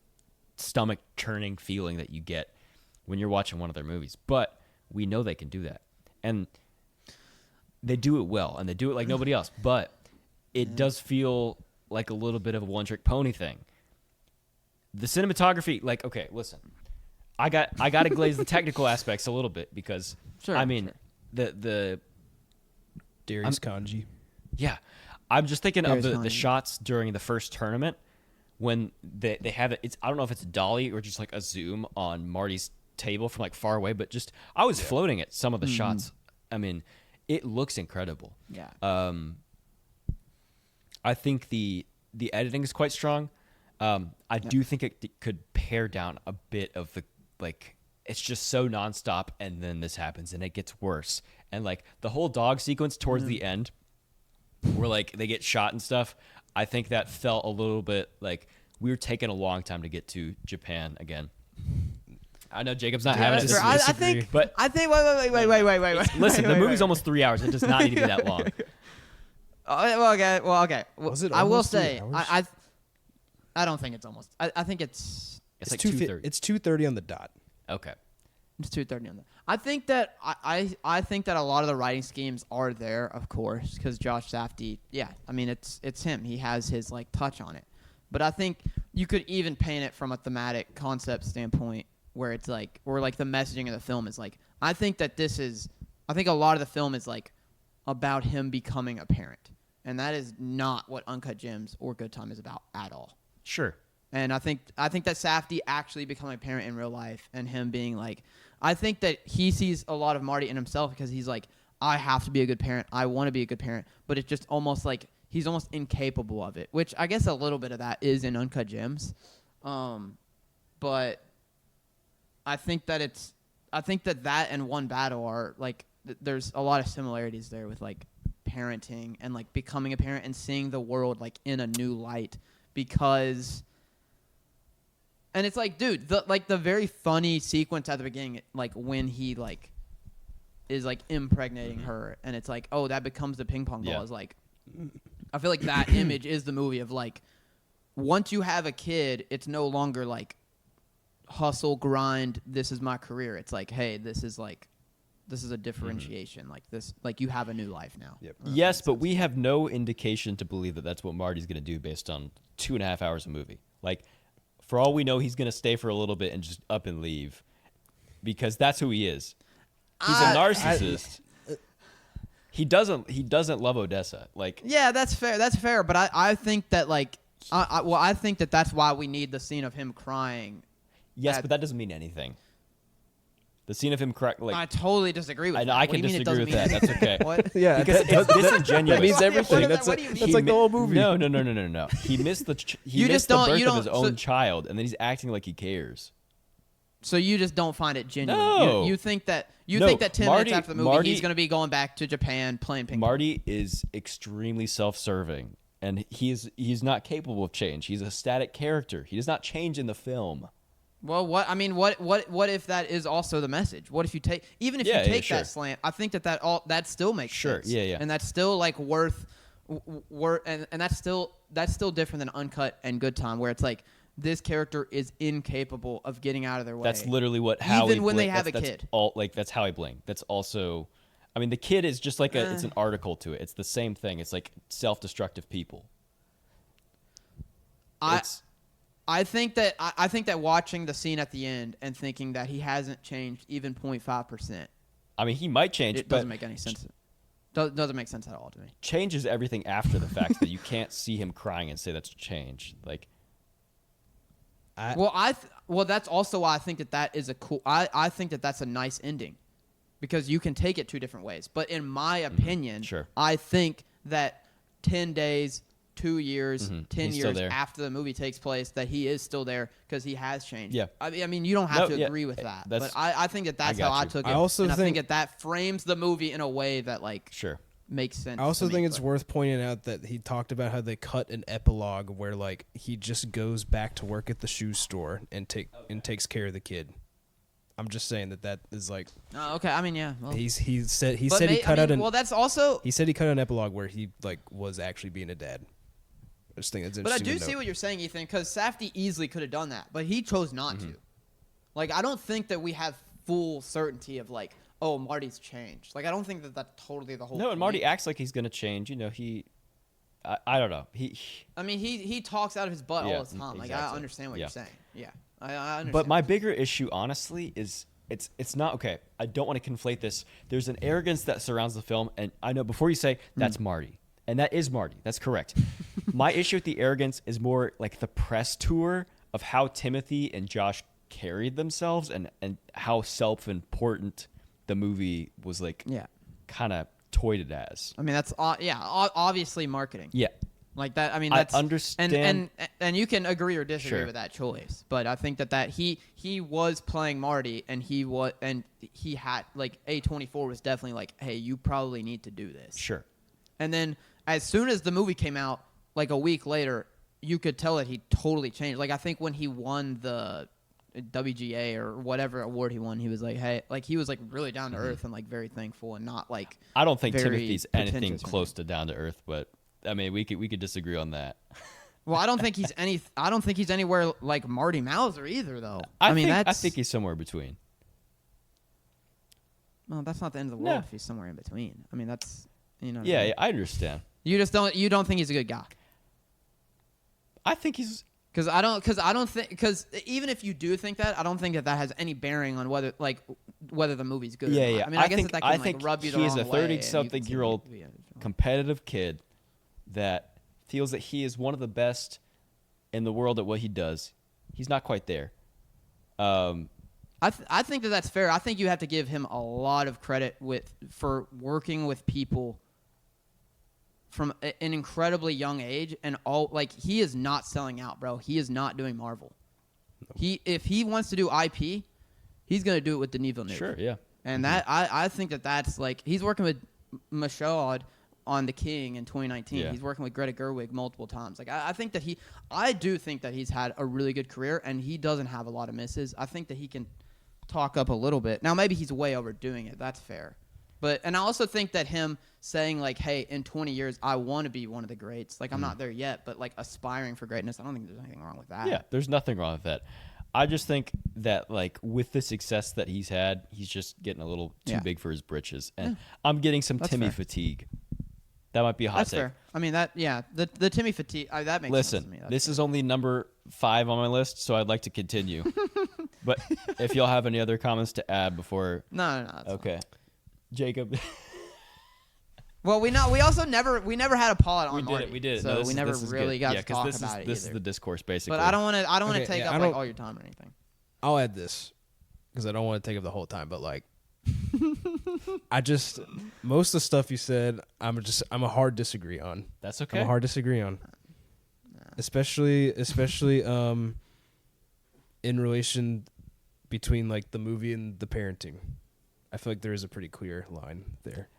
stomach churning feeling that you get when you're watching one of their movies. But we know they can do that, and they do it well, and they do it like nobody else. But it does feel like a little bit of a one-trick pony thing. The cinematography, okay, listen, I got to glaze the technical aspects a little bit because Sure, the Darius Kanji. yeah, I'm just thinking of There's the one. shots during the first tournament when they have it. It's I don't know if it's a dolly or just a zoom on Marty's table from far away, but just I was floating at some of the shots. It looks incredible. Yeah. I think the editing is quite strong. I do think it could pare down a bit of the it's just so nonstop, and then this happens and it gets worse. And the whole dog sequence towards the end, where they get shot and stuff, I think that felt a little bit we were taking a long time to get to Japan again. I know Jacob's not having it. I think. But Wait. listen, the movie's almost 3 hours. It does not need to be that long. Well, okay. Was it I will almost 3 say, hours? I don't think it's almost. I think it's like 2:30. It's 2:30 on the dot. Okay. It's 2:30 on that. I think that I think that a lot of the writing schemes are there, of course, because Josh Safdie. Yeah, I mean it's him. He has his like touch on it, but I think you could even paint it from a thematic concept standpoint, where it's like, or like the messaging of the film is like. I think a lot of the film is like about him becoming a parent, and that is not what Uncut Gems or Good Time is about at all. Sure. And I think that Safdie actually becoming a parent in real life and him being like, I think that he sees a lot of Marty in himself because he's like, I have to be a good parent. I want to be a good parent. But it's just almost like he's almost incapable of it, which I guess a little bit of that is in Uncut Gems. But I think that and One Battle are like, there's a lot of similarities there with like parenting and like becoming a parent and seeing the world like in a new light because. And it's like, dude, the very funny sequence at the beginning, like when he like is like impregnating her, and it's like, oh, that becomes the ping pong ball. Is like, I feel like that image is the movie of like, once you have a kid, it's no longer like hustle grind. This is my career. It's like, hey, this is a differentiation. Like this, like you have a new life now. Yep. Yes, but we have no indication to believe that that's what Marty's going to do based on 2.5 hours of movie. Like. For all we know, he's going to stay for a little bit and just up and leave because that's who he is. He's a narcissist. He doesn't love Odessa. Like, yeah, that's fair. That's fair. But I think that like, I think that that's why we need the scene of him crying. Yes, but that doesn't mean anything. The scene of him crying, like I totally disagree with that. I can disagree with that. That's okay. What? Yeah, because it's disingenuous. That means everything. That's what do you mean? that's like the whole movie. No. He missed the birth of his own child, and then he's acting like he cares. So you just don't find it genuine. No. You think that 10 minutes after the movie Marty, he's going to be going back to Japan playing ping pong. Marty is extremely self-serving, and he's not capable of change. He's a static character. He does not change in the film. Well, what if that is also the message? What if you take that slant? I think that still makes sense. Yeah. And that's still like worth and that's still different than Uncut and Good Time, where it's like this character is incapable of getting out of their way. That's literally what Howie even when they have a that's kid. That's Howie Bling. That's also, I mean, the kid is just like it's an article to it. It's the same thing. It's like self-destructive people. I think that watching the scene at the end and thinking that he hasn't changed even 0.5%. I mean, he might change. It doesn't make any sense. Doesn't make sense at all to me. Changes everything after the fact that you can't see him crying and say that's a change. Like, that's also why I think that is a cool. I think that's a nice ending, because you can take it two different ways. But in my opinion, sure. I think that 10 days. 2 years, 10 He's years after the movie takes place, that he is still there because he has changed. Yeah. I mean, you don't have to agree with that, but I think that's how I took it. I think that frames the movie in a way that like makes sense. I also think it's worth pointing out that he talked about how they cut an epilogue where like he just goes back to work at the shoe store and takes care of the kid. I'm just saying that is like. Oh, okay. I mean, yeah. Well, he said he cut out an. Well, that's also. He said he cut an epilogue where he like was actually being a dad. I just think it's interesting. But I do see what you're saying, Ethan, because Safdie easily could have done that, but he chose not to. Like, I don't think that we have full certainty of like, oh, Marty's changed. Like, I don't think that that's totally the whole. No, and Marty acts like he's gonna change. You know, I don't know. He talks out of his butt all the time. Like, I understand what you're saying. Yeah, I understand. But my bigger issue, honestly, is it's not okay. I don't want to conflate this. There's an arrogance that surrounds the film, and I know before you say that's Marty. And that is Marty. That's correct. My issue with the arrogance is more like the press tour of how Timothy and Josh carried themselves and how self-important the movie was like kind of toyed as. I mean, that's obviously marketing. Yeah. Like that. I mean, that's, I understand. And you can agree or disagree with that choice. But I think that he was playing Marty, and he had like A24 was definitely like, hey, you probably need to do this. Sure. And then as soon as the movie came out, like a week later, you could tell that he totally changed. Like, I think when he won the WGA or whatever award he won, he was like, hey, like he was like really down to earth and like very thankful and not like. I don't think Timothy's anything close to down to earth, but I mean, we could disagree on that. Well, I don't think he's anywhere like Marty Mauser either, though. I think he's somewhere between. Well, that's not the end of the world if he's somewhere in between. I mean, that's Yeah, I mean? I understand. You don't think he's a good guy. I think he's Because even if you do think that, I don't think that has any bearing on whether the movie's good. Yeah, or not. yeah. I mean, I guess that I can think rub you the he wrong is a way, 30-something-year-old competitive kid that feels that he is one of the best in the world at what he does. He's not quite there. I think that's fair. I think you have to give him a lot of credit for working with people from an incredibly young age, and he is not selling out, bro. He is not doing Marvel. No. If he wants to do IP, he's gonna do it with Denis Villeneuve. Sure, yeah. And I think that's like he's working with Michaud on The King in 2019. Yeah. He's working with Greta Gerwig multiple times. Like I do think that he's had a really good career, and he doesn't have a lot of misses. I think that he can talk up a little bit. Now maybe he's way overdoing it. That's fair. And I also think that him saying like, "Hey, in 20 years, I want to be one of the greats." Like I'm not there yet, but like aspiring for greatness. I don't think there's anything wrong with that. Yeah, there's nothing wrong with that. I just think that like with the success that he's had, he's just getting a little too big for his britches, and I'm getting some Timmy fatigue. That might be a hot That's take. fair. I mean the Timmy fatigue that makes sense to me. Listen, this is only number 5 on my list, so I'd like to continue. But if y'all have any other comments to add before, no. Okay, Jacob. Well, we also never had a Paul on Marty. We did it. So No, we never really got to talk this about it This is either. the discourse, basically. But I don't want to take up like all your time or anything. I'll add this because I don't want to take up the whole time. But like, most of the stuff you said, I'm a hard disagree on. That's okay. I'm a hard disagree on, especially in relation between like the movie and the parenting. I feel like there is a pretty clear line there.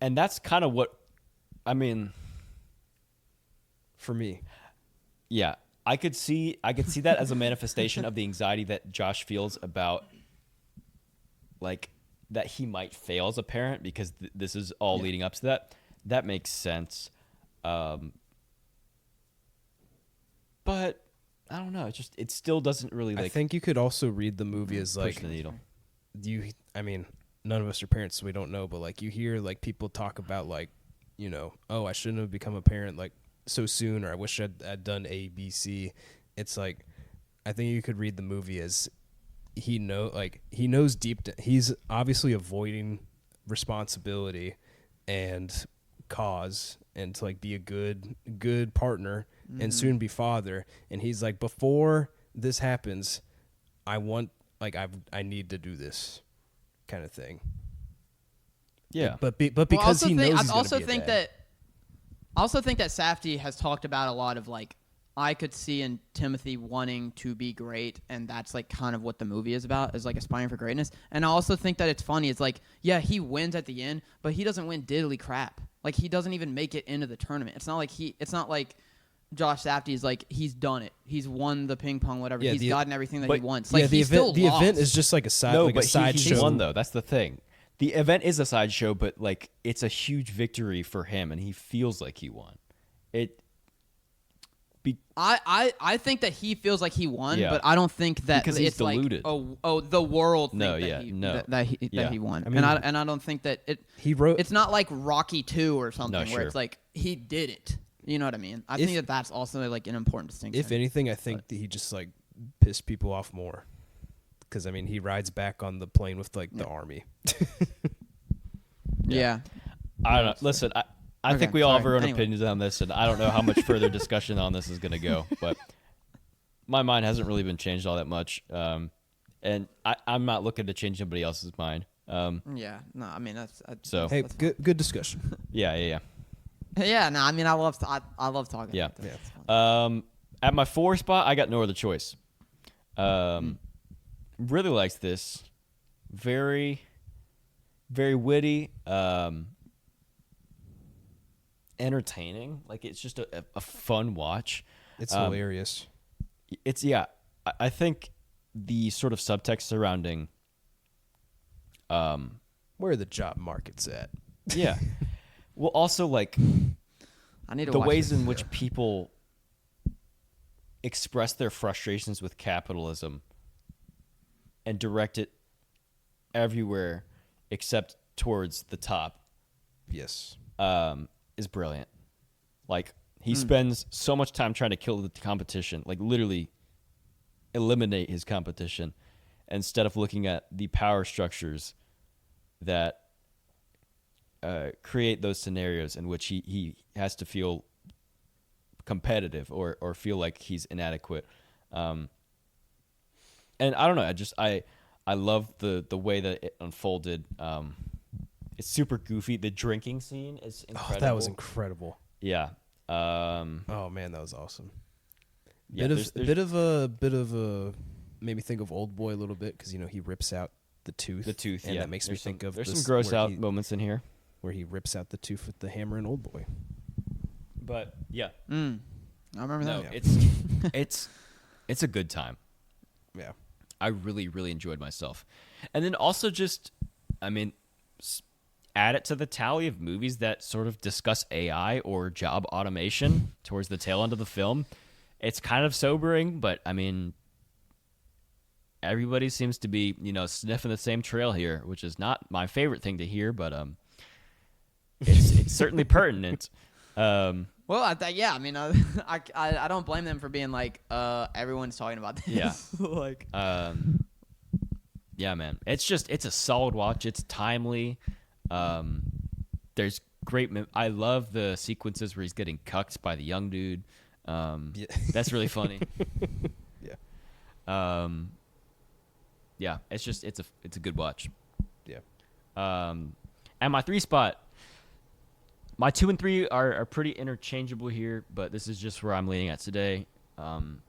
And that's kind of what, I mean, for me. Yeah, I could see that as a manifestation of the anxiety that Josh feels about, like, that he might fail as a parent because this is all leading up to that. That makes sense. But I don't know. It still doesn't really. Like, I think you could also read the movie as like the needle. I mean, none of us are parents, so we don't know. But like, you hear like people talk about like, oh, I shouldn't have become a parent like so soon, or I wish I'd done A, B, C. It's like, I think you could read the movie as he knows he's obviously avoiding responsibility and cause and to like be a good partner and soon be father. And he's like, before this happens, I need to do this kind of thing. Yeah. But because he knows he's going to be a dad. I also think that Safdie has talked about a lot of like, I could see in Timothy wanting to be great, and that's like kind of what the movie is about, is like aspiring for greatness. And I also think that it's funny. It's like, yeah, he wins at the end, but he doesn't win diddly crap. Like he doesn't even make it into the tournament. It's not like Josh Safdie's like he's done it. He's won the ping pong, whatever. He's gotten everything that he wants. Like the event is just like a side he show. Won though. That's the thing. The event is a sideshow, but like it's a huge victory for him, and he feels like he won. I think that he feels like he won, but I don't think that because it's deluded. Like the world think that he won. I mean, and I don't think that it's not like Rocky 2 or something where it's like he did it. You know what I mean? I think that that's also like an important distinction. If anything, I think that he just like pissed people off more. Because I mean, he rides back on the plane with like the army. Yeah. I don't know. Listen, I think we all have our own opinions on this, and I don't know how much further discussion on this is going to go. But my mind hasn't really been changed all that much, and I'm not looking to change somebody else's mind. Yeah. No, I mean that's so. Hey, good discussion. Yeah. Yeah. No, I mean I love talking. Yeah. About this. At my 4 spot, I got No Other Choice. Really likes this. Very, very witty. Entertaining. Like it's just a fun watch. It's hilarious. I think the sort of subtext surrounding where the job market's at. Yeah. Well, also like I need to the watch ways this in which people express their frustrations with capitalism and direct it everywhere except towards the top Yes. is brilliant. Like, he spends so much time trying to kill the competition, like literally eliminate his competition, instead of looking at the power structures that create those scenarios in which he has to feel competitive or feel like he's inadequate. And I don't know, I love the way that it unfolded. It's super goofy. The drinking scene is incredible. Oh, that was incredible. Yeah. Oh man, that was awesome. Yeah, Bit of a made me think of Old Boy a little bit, because he rips out the tooth. And that makes me think of there's this, some gross where out moments in here. where he rips out the tooth with the hammer in Old Boy. But yeah, I remember no, that. it's a good time. Yeah. I really, really enjoyed myself. And then also just, I mean, add it to the tally of movies that sort of discuss AI or job automation towards the tail end of the film. It's kind of sobering, but I mean, everybody seems to be, sniffing the same trail here, which is not my favorite thing to hear, but it's certainly pertinent. Well, I mean, I don't blame them for being like, everyone's talking about this. Yeah. Like, yeah, man. It's a solid watch. It's timely. There's great. I love the sequences where he's getting cucked by the young dude. Yeah. That's really funny. Yeah. Yeah. It's a good watch. Yeah. And my 3 spot. My 2 and 3 are pretty interchangeable here, but this is just where I'm leaning at today. I'm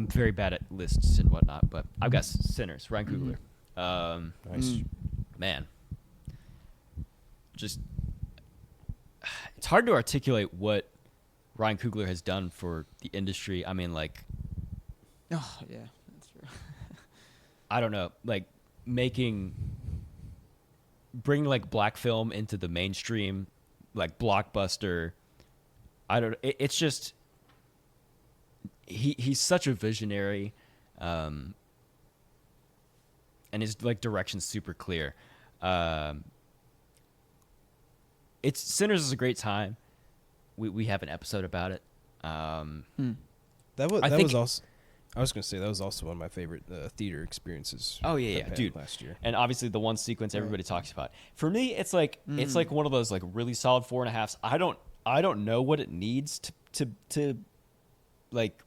very bad at lists and whatnot, but I've got Sinners, Ryan Coogler. Nice. Man, just it's hard to articulate what Ryan Coogler has done for the industry. I mean, like, oh yeah, that's true. I don't know, like bringing like black film into the mainstream, like blockbuster. It's just he's such a visionary, and his like direction's super clear. It's Sinners is a great time. We have an episode about it. That was also. I was going to say that was also one of my favorite theater experiences. Oh yeah, that I had dude. last year. And obviously the one sequence everybody talks about. For me, it's like one of those like really solid 4.5s. I don't know what it needs to like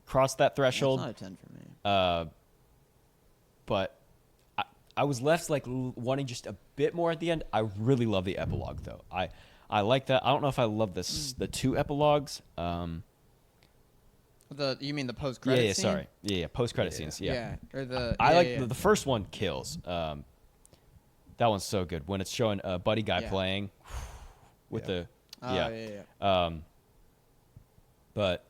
cross that threshold. It's not a 10 for me. But I was left like wanting just a bit more at the end. I really love the epilogue though. I like that. I don't know if I love the 2 epilogues. You mean the post credit scene? Sorry. Yeah, post credit scenes. Yeah. Yeah. Or the I like the first one kills. That one's so good when it's showing a buddy guy playing with the but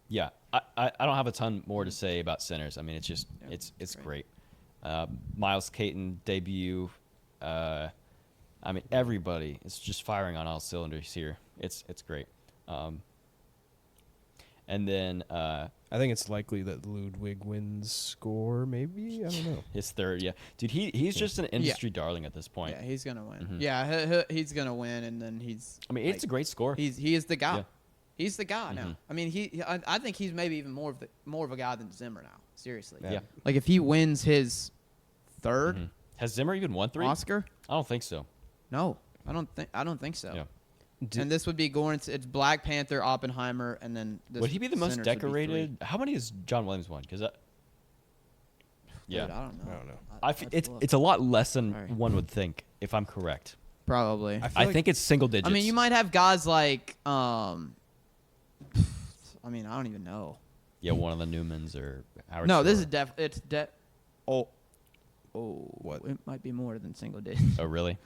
yeah, I don't have a ton more to say about Sinners. I mean, it's just it's great. Miles Caton debut. I mean, everybody is just firing on all cylinders here. It's great. And then I think it's likely that Ludwig wins score. Maybe, I don't know. His third, yeah, dude. He's just an industry darling at this point. Yeah, he's gonna win. Mm-hmm. Yeah, he's gonna win, and then he's. I mean, it's a great score. He is the guy. Yeah. He's the guy now. I mean, I think he's maybe even more of a guy than Zimmer now. Seriously. Yeah. Like if he wins his third Has Zimmer even won 3 Oscar? I don't think so. No, I don't think so. Yeah. And this would be it's Black Panther, Oppenheimer, and then this Would he be the most Sinners would be decorated? 3. How many has John Williams won? Because yeah, Dude, I don't know. it's a lot less than one would think, if I'm correct. Probably. I think it's single digits. I mean, you might have guys like I mean, I don't even know. Yeah, one of the Newmans or Howard. No, Shore. this is Oh, what? It might be more than single digits. Oh, really?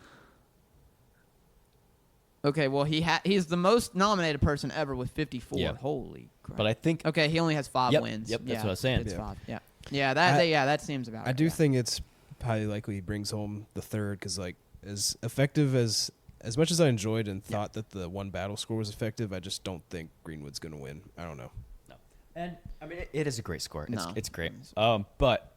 Okay, well he's the most nominated person ever with 54. Yeah. Holy crap! But I think okay, he only has 5 wins. Yep, that's yeah, what I was saying. It's Yeah. 5. Yeah, that seems about. I right, do yeah. think it's highly likely he brings home the third, because like as effective as as much as I enjoyed and thought that the one battle score was effective, I just don't think Greenwood's going to win. I don't know. No. And I mean, it is a great score. No. It's great. But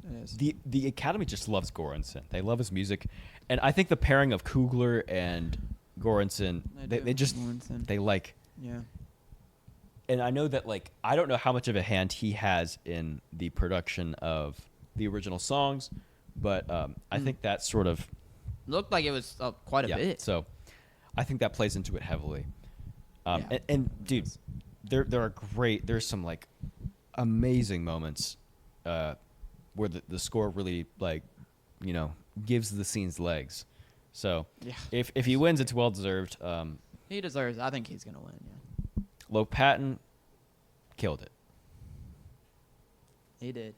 It is. the Academy just loves Göransson. They love his music, and I think the pairing of Coogler and Göransson, they just Göransson. they like. Yeah. And I know that, like, I don't know how much of a hand he has in the production of the original songs, but I think that sort of Looked like it was quite a bit. So I think that plays into it heavily. Yeah. And dude, there are there's some like amazing moments where the score really, like, you know, gives the scenes legs. So Yeah. if he wins, it's well deserved. He deserves. I think he's gonna win. Yeah. Low Patton killed it. He did.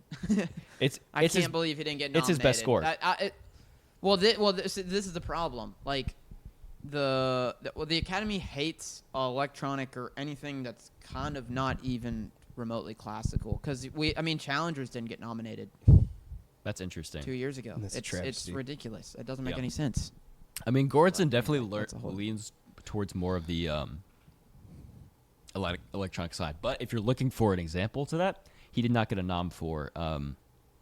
I can't believe he didn't get nominated. It's his best score. This is the problem. Like, the Academy hates electronic or anything that's kind of not even remotely classical. Because Challengers didn't get nominated That's interesting. 2 years ago. That's a It's travesty. ridiculous. It doesn't make Yeah. any sense. I mean, Göransson definitely that's a whole- leans towards more of the electronic side. But if you're looking for an example to that, he did not get a nom for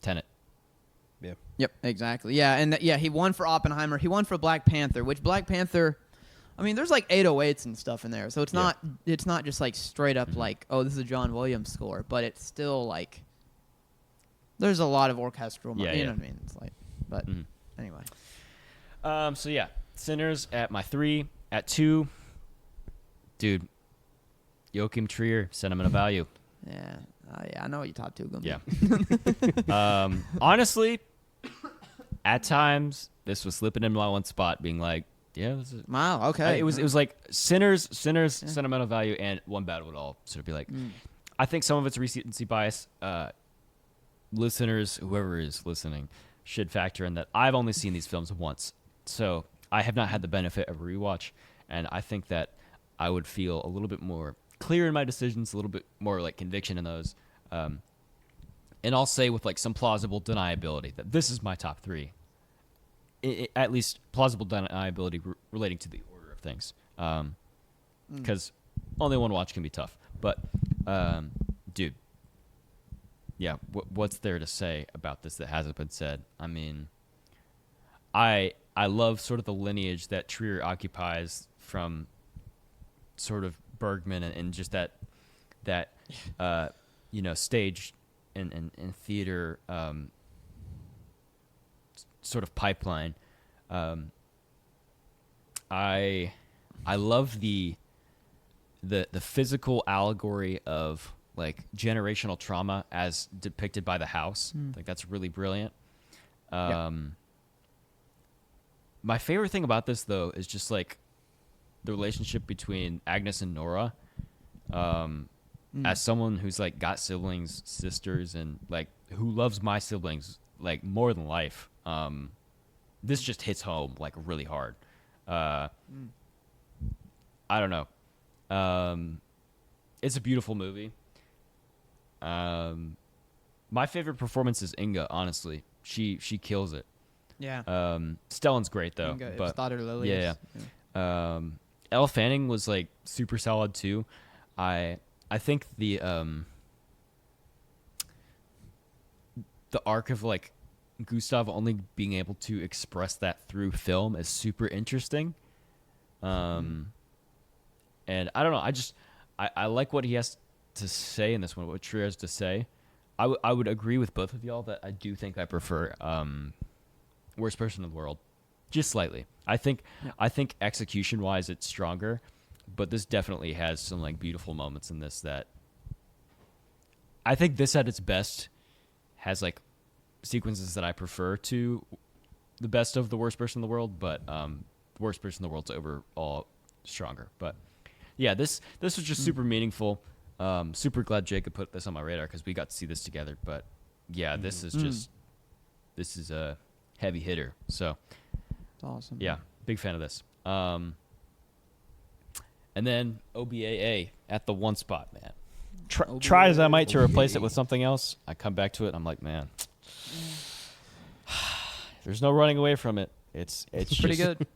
Tenet. Yeah. Yep, exactly. Yeah, and he won for Oppenheimer. He won for Black Panther, which Black Panther, I mean, there's like 808s and stuff in there, so it's not just like straight up like, oh, this is a John Williams score, but it's still like there's a lot of orchestral. You know what I mean? It's like, but anyway. So yeah, Sinners at my 3. At 2, dude, Joachim Trier, Sentimental Value. Yeah, I know what your top two are gonna Yeah. be. Honestly, at times this was slipping in my one spot, being like, yeah, this is. Wow. Okay. It was like Sinners, Sentimental Value, and One Battle would all sort of be like. I think some of it's recency bias. Listeners, whoever is listening, should factor in that I've only seen these films once, so I have not had the benefit of a rewatch, and I think that I would feel a little bit more clear in my decisions, a little bit more like conviction in those, and I'll say with like some plausible deniability that this is my top 3, at least plausible deniability relating to the order of things, because only one watch can be tough. But dude, yeah, what's there to say about this that hasn't been said? I mean, I love sort of the lineage that Trier occupies from sort of Bergman and just that stage and theater sort of pipeline. I love the physical allegory of like generational trauma as depicted by the house. Like, that's really brilliant. My favorite thing about this, though, is just like the relationship between Agnes and Nora. As someone who's like got siblings, sisters, and like who loves my siblings like more than life, this just hits home like really hard. I don't know. It's a beautiful movie. My favorite performance is Inga. Honestly, she kills it. Yeah. Stellan's great though. It was but Daughter Lilies. yeah. Elle Fanning was like super solid too. I think the arc of like Gustav only being able to express that through film is super interesting. And I don't know. I like what he has to say in this one. What Trier has to say. I would agree with both of y'all that I do think I prefer Worst Person in the World, just slightly. I think execution wise it's stronger, but this definitely has some like beautiful moments in this that I think this at its best has like sequences that I prefer to the best of the Worst Person in the World, but the Worst Person in the World's overall stronger. But yeah, this was just super meaningful. Super glad Jacob put this on my radar because we got to see this together. But yeah, this is a heavy hitter. So It's awesome. yeah, big fan of this. And then OBAA at the one spot, man. Try as I might to replace it with something else, I come back to it and I'm like, man, there's no running away from it. It's pretty just, good.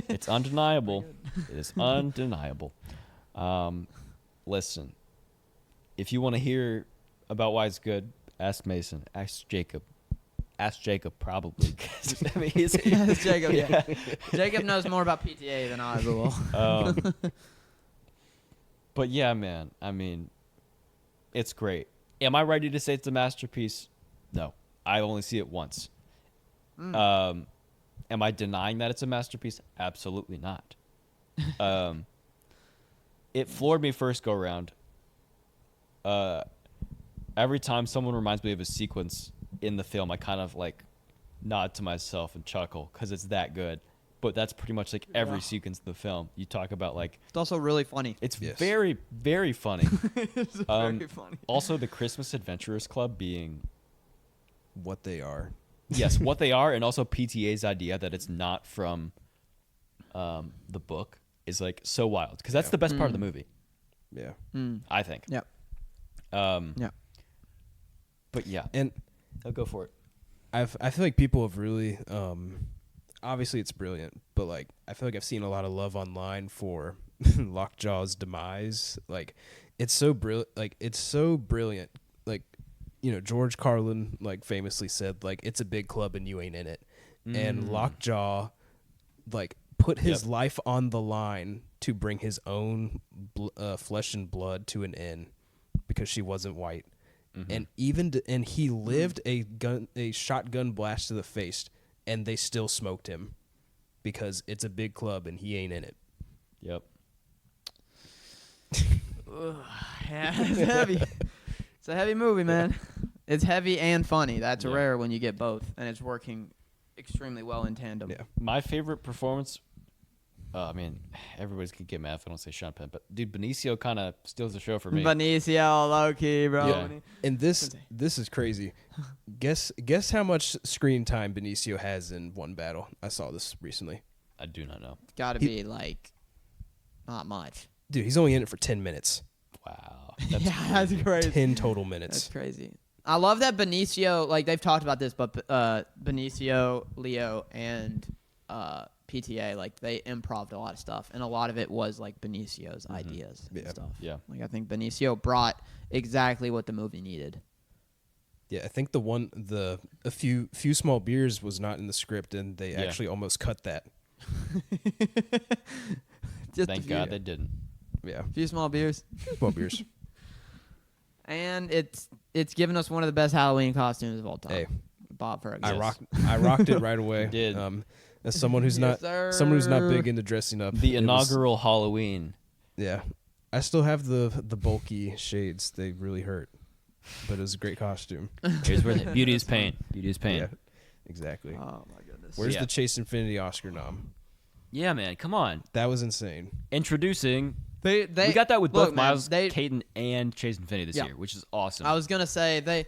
It's undeniable. It is undeniable. Listen, if you want to hear about why it's good, ask Mason. Ask Jacob. Ask Jacob probably. 'Cause, I mean, That's Jacob. Yeah. Jacob knows more about PTA than I will. But yeah, man. I mean, it's great. Am I ready to say it's a masterpiece? No. I only see it once. Am I denying that it's a masterpiece? Absolutely not. It floored me first go round. Every time someone reminds me of a sequence in the film, I kind of like nod to myself and chuckle because it's that good. But that's pretty much like every sequence in the film. You talk about like It's also really funny. it's very, very funny. It's very funny. Also, the Christmas Adventurers Club being What they are. yes, what they are, and also PTA's idea that it's not from the book is like so wild because that's the best part of the movie, Yeah. I think. Yep. Yeah. But yeah, And I'll go for it. I feel like people have really obviously it's brilliant, but like I feel like I've seen a lot of love online for Lockjaw's demise. Like it's so brilliant. Like it's so brilliant. Like George Carlin like famously said like it's a big club and you ain't in it. And Lockjaw like put his life on the line to bring his own flesh and blood to an end because she wasn't white. And and he lived a shotgun blast to the face, and they still smoked him because it's a big club and he ain't in it. Yep. Yeah, it's heavy. It's a heavy movie, man. It's heavy and funny. That's rare when you get both, and it's working extremely well in tandem. Yeah. My favorite performance. I mean, everybody's gonna get mad if I don't say Sean Penn, but dude, Benicio kind of steals the show for me. Benicio, low key, bro. Yeah. And this is crazy. Guess how much screen time Benicio has in one battle. I saw this recently. I do not know. It's got to be like not much. Dude, he's only in it for 10 minutes. Wow. That's crazy. 10 total minutes. That's crazy. I love that Benicio, like they've talked about this, but Benicio, Leo, and PTA, like they improv'd a lot of stuff, and a lot of it was like Benicio's ideas and stuff. Yeah. Like I think Benicio brought exactly what the movie needed. Yeah, I think a few small beers was not in the script, and they actually almost cut that. Thank God they didn't. Yeah, A few small beers. small beers. And it's given us one of the best Halloween costumes of all time. Hey, Bob Ferguson. I rocked it right away. You did. As someone who's not big into dressing up. The it was- inaugural Halloween. Yeah, I still have the bulky shades. They really hurt, but it was a great costume. Here's where beauty is pain. Beauty is pain. Yeah, exactly. Oh my goodness. Where's the Chase Infinity Oscar nom? Yeah, man. Come on. That was insane. Introducing. They We got that with look, both man, Miles Caton and Chase Infinity this year, which is awesome. I was gonna say the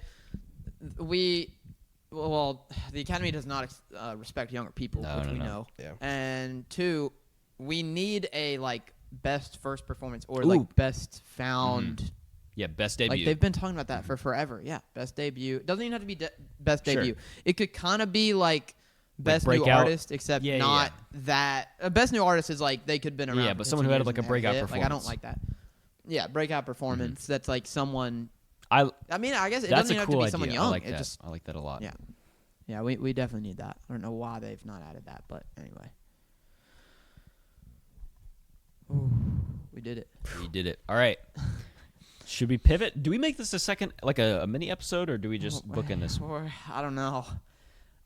Academy does not respect younger people, which we know. Yeah. And two, we need a like best first performance or like best found. Yeah, best debut. Like they've been talking about that for forever. Yeah, best debut. It doesn't even have to be best debut. It could kind of be like best new breakout. artist, except not that. Best new artist is like they could have been around. Yeah, but someone who had like a breakout hit. performance. Like I don't like that. Yeah, breakout performance. That's like someone. I mean, I guess it that's doesn't a have cool to be idea. someone young. I like it that. just I like that a lot. yeah, yeah. We definitely need that. I don't know why they've not added that, but anyway. Ooh, we did it. We did it. All right. Should we pivot? Do we make this a second, like a mini episode, or do we just book in this? Or I don't know.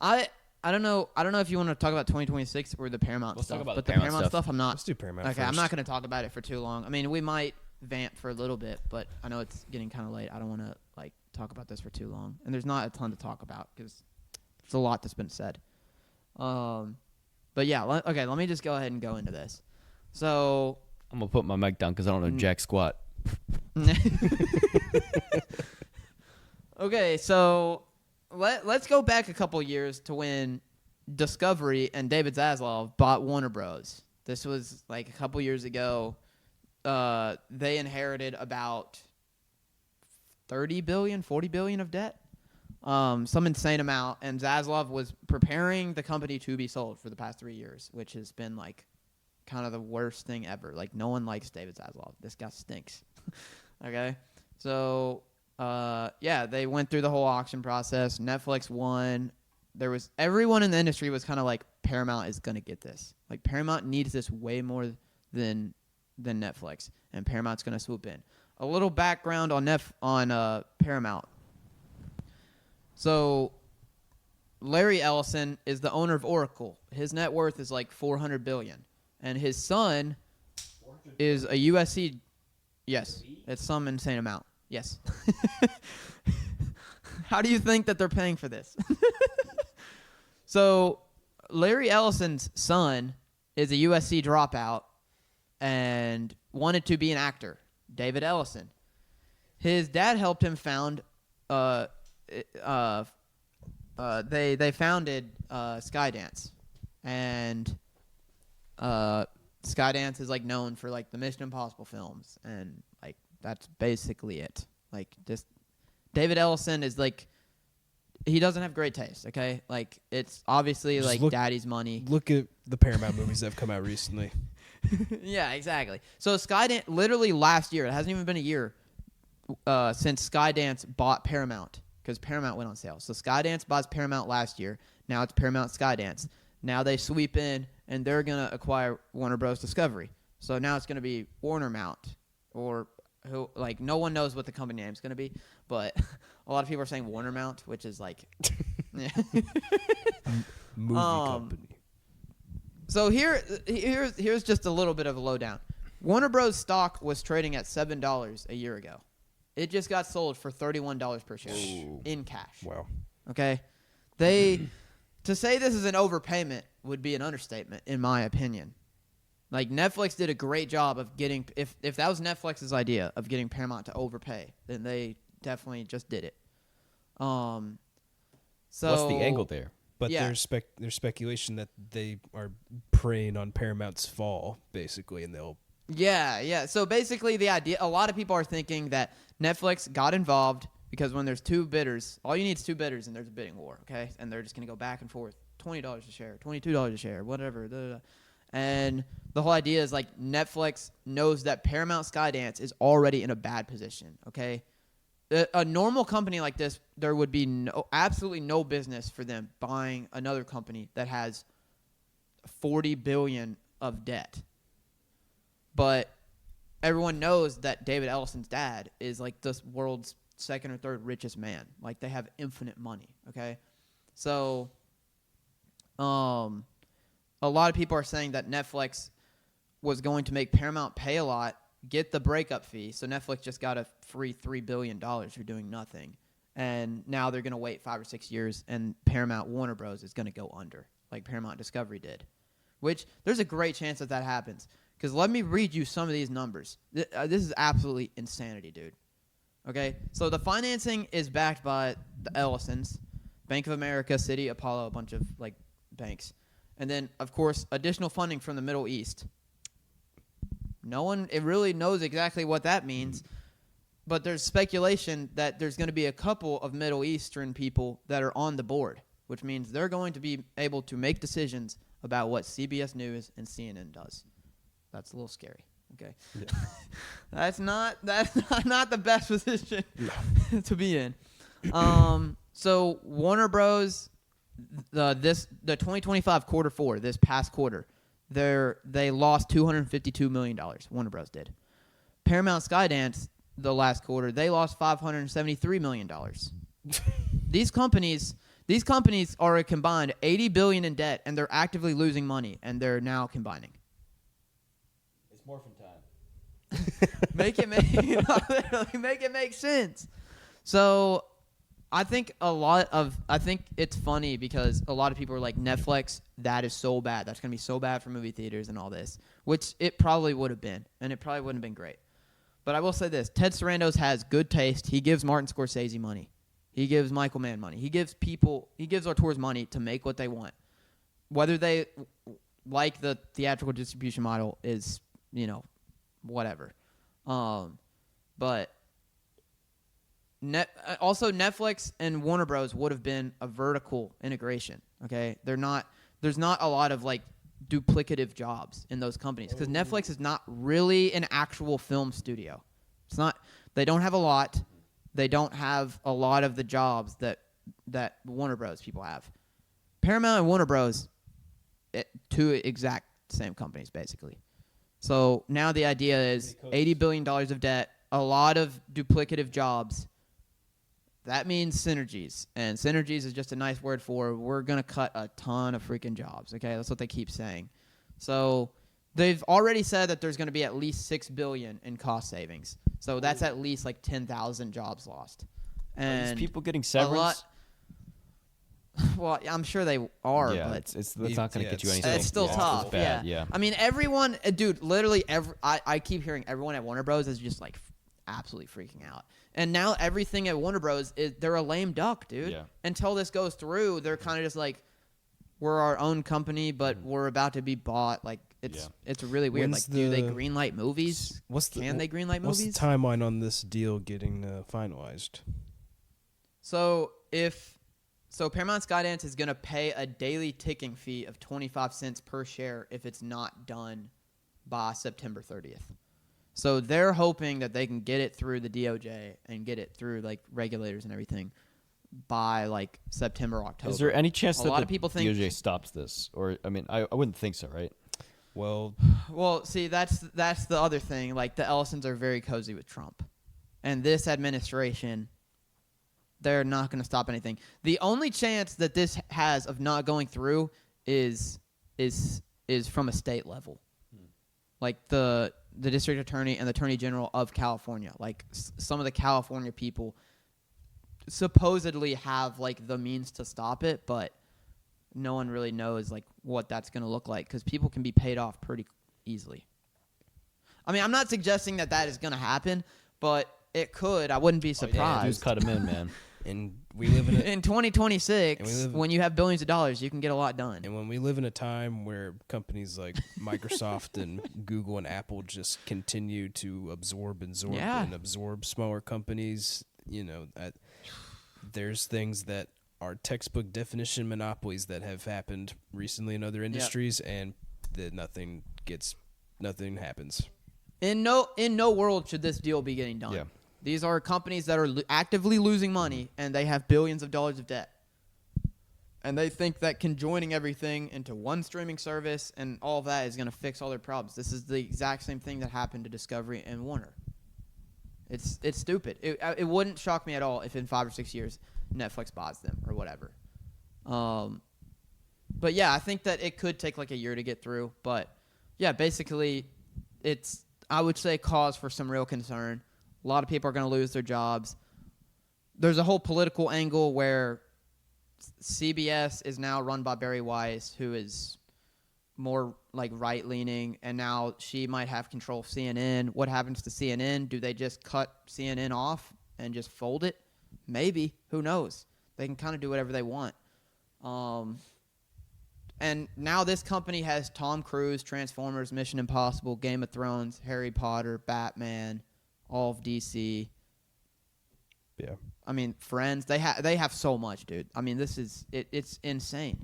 I don't know. I don't know if you want to talk about 2026 or the Paramount Let's stuff. talk about but the the Paramount stuff, I'm not. Let's do Paramount Okay, I'm first. not going to talk about it for too long. I mean, we might vamp for a little bit, but I know it's getting kind of late. I don't want to like talk about this for too long, and there's not a ton to talk about because it's a lot that's been said. But yeah, okay. Let me just go ahead and go into this. So I'm gonna put my mic down because I don't know jack squat. Okay, so let's go back a couple years to when Discovery and David Zaslav bought Warner Bros. This was like a couple years ago. They inherited about 30 billion, 40 billion of debt. some insane amount, and Zaslav was preparing the company to be sold for the past 3 years, which has been like kind of the worst thing ever. Like, no one likes David Zaslav. This guy stinks. Okay, so they went through the whole auction process. Netflix won. Everyone in the industry was kind of like, Paramount is gonna get this. Like, Paramount needs this way more than Netflix, and Paramount's gonna swoop in. A little background on Paramount. So, Larry Ellison is the owner of Oracle. His net worth is like $400 billion, and his son is a USC. Yes, it's some insane amount. Yes. How do you think that they're paying for this? So, Larry Ellison's son is a USC dropout and wanted to be an actor, David Ellison. His dad helped him found. They founded Skydance, and Skydance is like known for like the Mission Impossible films, and like that's basically it. Like, just David Ellison is like, he doesn't have great taste. Okay, like it's obviously just like daddy's money. Look at the Paramount movies that have come out recently. Yeah, exactly. So Skydance, literally last year, it hasn't even been a year since Skydance bought Paramount, because Paramount went on sale. So Skydance buys Paramount last year. Now it's Paramount Skydance. Now they sweep in, and they're going to acquire Warner Bros. Discovery. So now it's going to be Warner Mount, or who, like, no one knows what the company name is going to be, but a lot of people are saying Warner Mount, which is like movie company. So here's just a little bit of a lowdown. Warner Bros. Stock was trading at $7 a year ago. It just got sold for $31 per share in cash. Wow. Okay? To say this is an overpayment would be an understatement, in my opinion. Like, Netflix did a great job of getting, if that was Netflix's idea of getting Paramount to overpay, then they definitely just did it. So what's the angle there? But there's speculation that they are preying on Paramount's fall, basically, and they'll. Yeah. So basically, the idea, a lot of people are thinking that Netflix got involved because when there's two bidders, all you need is two bidders, and there's a bidding war, okay? And they're just going to go back and forth, $20 a share, $22 a share, whatever. Blah, blah, blah. And the whole idea is, like, Netflix knows that Paramount Skydance is already in a bad position, okay? A normal company like this, there would be absolutely no business for them buying another company that has $40 billion of debt. But everyone knows that David Ellison's dad is like the world's second or third richest man. Like, they have infinite money, okay? So, a lot of people are saying that Netflix was going to make Paramount pay a lot, get the breakup fee. So Netflix just got a free $3 billion for doing nothing. And now they're going to wait 5 or 6 years, and Paramount-Warner Bros. Is going to go under, like Paramount Discovery did. Which, there's a great chance that happens. Because let me read you some of these numbers. This is absolutely insanity, dude. Okay? So the financing is backed by the Ellisons, Bank of America, Citi, Apollo, a bunch of, like, banks. And then, of course, additional funding from the Middle East. No one really knows exactly what that means, but there's speculation that there's going to be a couple of Middle Eastern people that are on the board, which means they're going to be able to make decisions about what CBS News and CNN does. That's a little scary. Okay, yeah. That's not the best position to be in. So Warner Bros. The 2025 quarter four, this past quarter, they lost $252 million. Warner Bros. Did. Paramount Skydance, the last quarter, they lost $573 million. These companies are a combined $80 billion in debt, and they're actively losing money, and they're now combining. It's morphin' time. Make it make sense. So I think it's funny because a lot of people are like, Netflix, that is so bad. That's going to be so bad for movie theaters and all this, which it probably would have been, and it probably wouldn't have been great. But I will say this. Ted Sarandos has good taste. He gives Martin Scorsese money. He gives Michael Mann money. He gives auteurs money to make what they want. Whether they like the theatrical distribution model is, whatever. But Also, Netflix and Warner Bros. Would have been a vertical integration. Okay, there's not a lot of like duplicative jobs in those companies because Netflix is not really an actual film studio. It's not. They don't have a lot. They don't have a lot of the jobs that Warner Bros. People have. Paramount and Warner Bros. Two exact same companies basically. So now the idea is $80 billion of debt, a lot of duplicative jobs. That means synergies. And synergies is just a nice word for we're going to cut a ton of freaking jobs. Okay, that's what they keep saying. So they've already said that there's going to be at least $6 billion in cost savings. So that's at least like 10,000 jobs lost. And are these people getting severance? Well, I'm sure they are, yeah, but that's not going to get you anything. It's still tough. It's bad, yeah. I mean, everyone, dude, literally I keep hearing everyone at Warner Bros. Is just like absolutely freaking out. And now everything at Warner Bros. They're a lame duck, dude. Yeah. Until this goes through, they're kind of just like, we're our own company, but we're about to be bought. Like it's really weird. When's like, do they greenlight movies? Can they greenlight movies? What's the timeline on this deal getting finalized? So Paramount Skydance is going to pay a daily ticking fee of 25 cents per share if it's not done by September 30th. So they're hoping that they can get it through the DOJ and get it through like regulators and everything by like September, October. Is there any chance that lot of people think DOJ stops this? Or I mean, I wouldn't think so, right? Well, see, that's the other thing. Like the Ellisons are very cozy with Trump, and this administration, they're not going to stop anything. The only chance that this has of not going through is from a state level, like the district attorney and the attorney general of California. Like some of the California people supposedly have like the means to stop it, but no one really knows like what that's going to look like because people can be paid off pretty easily. I mean, I'm not suggesting that is going to happen, but it could. I wouldn't be surprised. Just cut them in, man. And we live in 2026, when you have billions of dollars, you can get a lot done. And when we live in a time where companies like Microsoft and Google and Apple just continue to absorb smaller companies, there's things that are textbook definition monopolies that have happened recently in other industries, and that nothing happens. In no world should this deal be getting done. Yeah. These are companies that are actively losing money, and they have billions of dollars of debt. And they think that conjoining everything into one streaming service and all of that is going to fix all their problems. This is the exact same thing that happened to Discovery and Warner. It's stupid. It wouldn't shock me at all if in 5 or 6 years Netflix buys them or whatever. But yeah, I think that it could take like a year to get through. But yeah, basically, it's, I would say, cause for some real concern. A lot of people are going to lose their jobs. There's a whole political angle where CBS is now run by Barry Weiss, who is more like right-leaning, and now she might have control of CNN. What happens to CNN? Do they just cut CNN off and just fold it? Maybe. Who knows? They can kind of do whatever they want. And now this company has Tom Cruise, Transformers, Mission Impossible, Game of Thrones, Harry Potter, Batman, all of DC. Yeah. I mean, Friends. They have so much, dude. I mean, this is it's insane.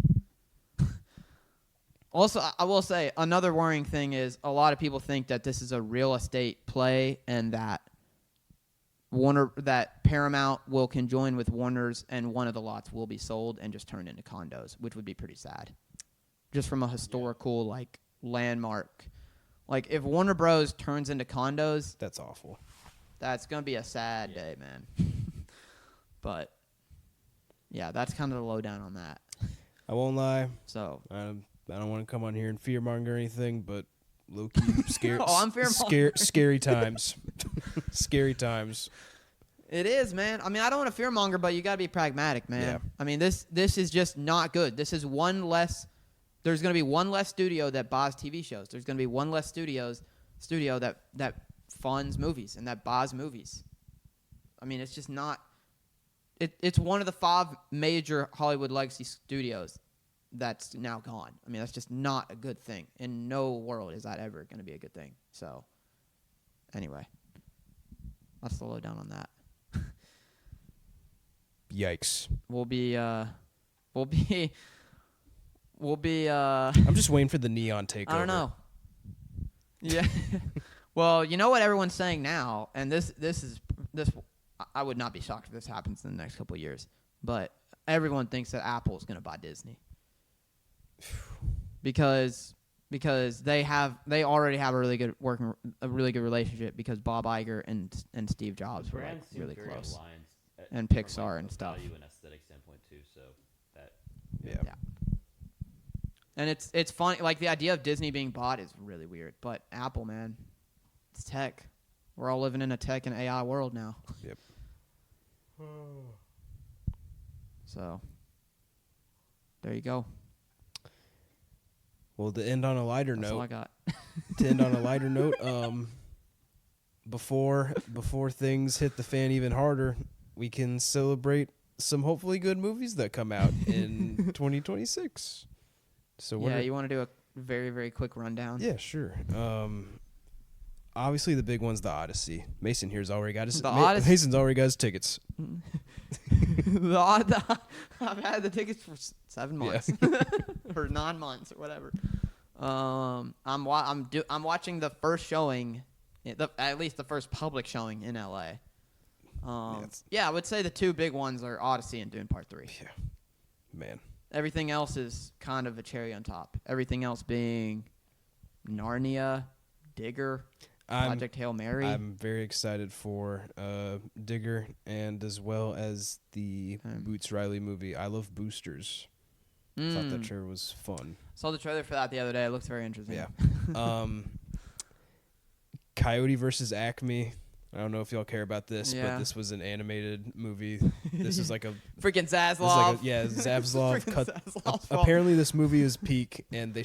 Also, I will say another worrying thing is a lot of people think that this is a real estate play and that Paramount will conjoin with Warner's and one of the lots will be sold and just turned into condos, which would be pretty sad. Just from a historical like landmark. Like if Warner Bros turns into condos, that's awful. That's going to be a sad day, man. But yeah, that's kind of the lowdown on that. I won't lie. So I don't want to come on here and fearmonger or anything, but low-key scary. I'm fearmonger. Scary times. Scary times. It is, man. I mean, I don't want to fearmonger, but you got to be pragmatic, man. Yeah. I mean, this is just not good. This is one less. There's going to be one less studio that buys TV shows. There's going to be one less studio that funds movies and that buys movies. I mean, it's just not. It's one of the 5 major Hollywood legacy studios that's now gone. I mean, that's just not a good thing. In no world is that ever going to be a good thing. So, anyway, that's the lowdown on that. Yikes. We'll be I'm just waiting for the neon takeover. I don't know. Yeah. Well, you know what everyone's saying now, and this I would not be shocked if this happens in the next couple of years, but everyone thinks that Apple is going to buy Disney. Because they already have a really good relationship because Bob Iger and Steve Jobs were like really close. And Pixar and stuff. Value and aesthetic standpoint too, so that Yeah. And it's funny, like the idea of Disney being bought is really weird, but Apple, man, it's tech. We're all living in a tech and AI world now. Yep. So there you go. Well, to end on a lighter That's all I note, got. Before things hit the fan even harder, we can celebrate some hopefully good movies that come out in 2026. So Yeah, you want to do a very, very quick rundown? Yeah, sure. Obviously the big one's The Odyssey. Mason's already got his tickets. I've had the tickets for 7 months or 9 months or whatever. I'm watching the first showing, at least the first public showing in LA. I would say the two big ones are Odyssey and Dune Part 3. Yeah, man. Everything else is kind of a cherry on top. Everything else being Narnia, Digger, Project Hail Mary. I'm very excited for Digger and as well as the Boots Riley movie, I Love Boosters. I thought that trailer was fun. Saw the trailer for that the other day. It looks very interesting. Yeah. Coyote versus Acme. I don't know if y'all care about this, but this was an animated movie. This is like a freaking Zaslav. Zaslav. Zaslav. Apparently, this movie is peak, and they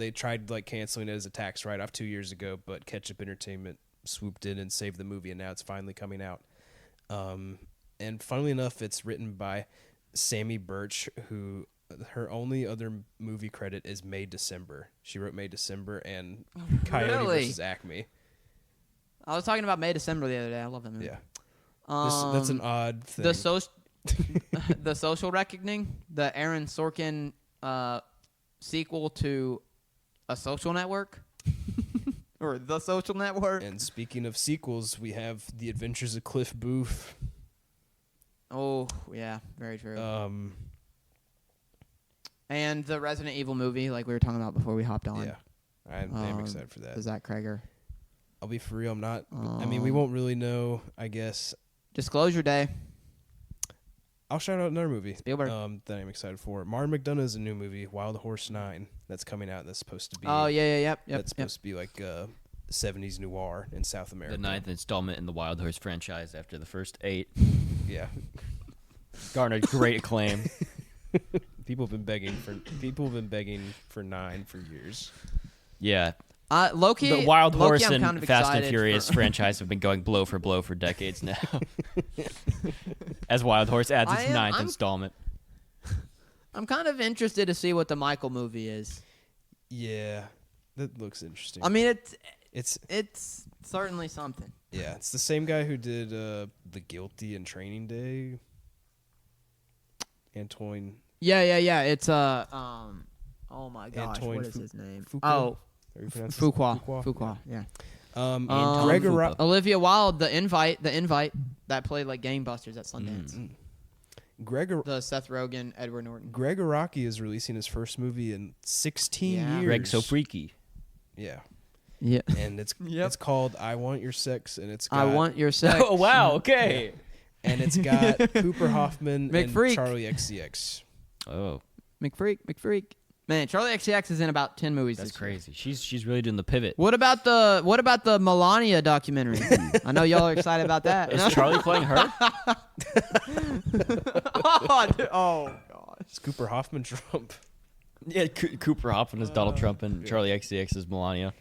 tried like canceling it as a tax write-off 2 years ago, but Ketchup Entertainment swooped in and saved the movie, and now it's finally coming out. And funnily enough, it's written by Sammy Birch, who her only other movie credit is May December. She wrote May December and Coyote versus Acme. I was talking about May December the other day. I love that movie. Yeah. That's an odd thing. The Social Reckoning, the Aaron Sorkin sequel to A Social Network, or The Social Network. And speaking of sequels, we have The Adventures of Cliff Booth. Oh yeah, very true. And the Resident Evil movie, like we were talking about before we hopped on. Yeah, I'm excited for that. The Zach Krager. I'll be for real. I'm not. I mean, we won't really know. I guess. Disclosure Day. I'll shout out another movie. Spielberg. That I'm excited for. Martin McDonagh's a new movie, Wild Horse 9, that's coming out. That's supposed to be. Oh yeah. That's supposed to be like 70s noir in South America. The 9th installment in the Wild Horse franchise after the first 8. Yeah. Garnered great acclaim. People have been begging for 9 for years. Yeah. Low-key, the Wild Horse I'm and kind of Fast and Furious franchise have been going blow for blow for decades now. As Wild Horse adds its 9th installment. I'm kind of interested to see what the Michael movie is. Yeah, that looks interesting. I mean, it's certainly something. Yeah, it's the same guy who did The Guilty and Training Day. Antoine. Yeah. It's oh my gosh, Antoine what is his name? Fuqua? Fuqua. Yeah. Olivia Wilde, the invite that played like gangbusters at Sundance. The Seth Rogen, Edward Norton. Greg Araki is releasing his first movie in 16 years. Greg So Freaky. Yeah. Yeah. And it's called I Want Your Sex, and it's got I Want Your Sex. Oh wow, okay. Yeah. And it's got Cooper Hoffman McFreak. and Charlie XCX. Oh. McFreak. Man, Charlie XCX is in about 10 movies. That's this year. crazy. She's really doing the pivot. What about the Melania documentary? I know y'all are excited about that. Is Charlie playing her? Oh gosh. It's Cooper Hoffman Trump. Yeah, Cooper Hoffman is Donald Trump and Charlie XCX is Melania.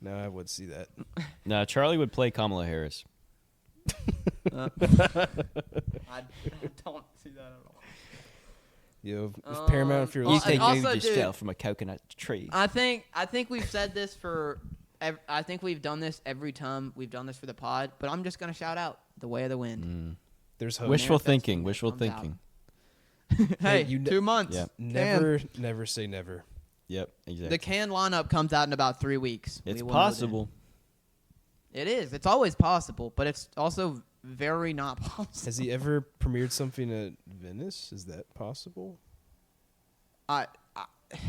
No, I would see that. No, Charlie would play Kamala Harris. I don't see that at all. If Paramount, if you're You think also, you just dude, fell from a coconut tree? I think we've said this for. I think we've done this every time we've done this for the pod. But I'm just gonna shout out The Way of the Wind. There's hope. Wishful Manifest thinking. when it Wishful comes out. thinking. Hey, you 2 months. Yeah. Never say never. Yep, exactly. The can lineup comes out in about 3 weeks. It's We will know then. possible. It is. It's always possible, but it's also very not possible. Has he ever premiered something at Venice? Is that possible?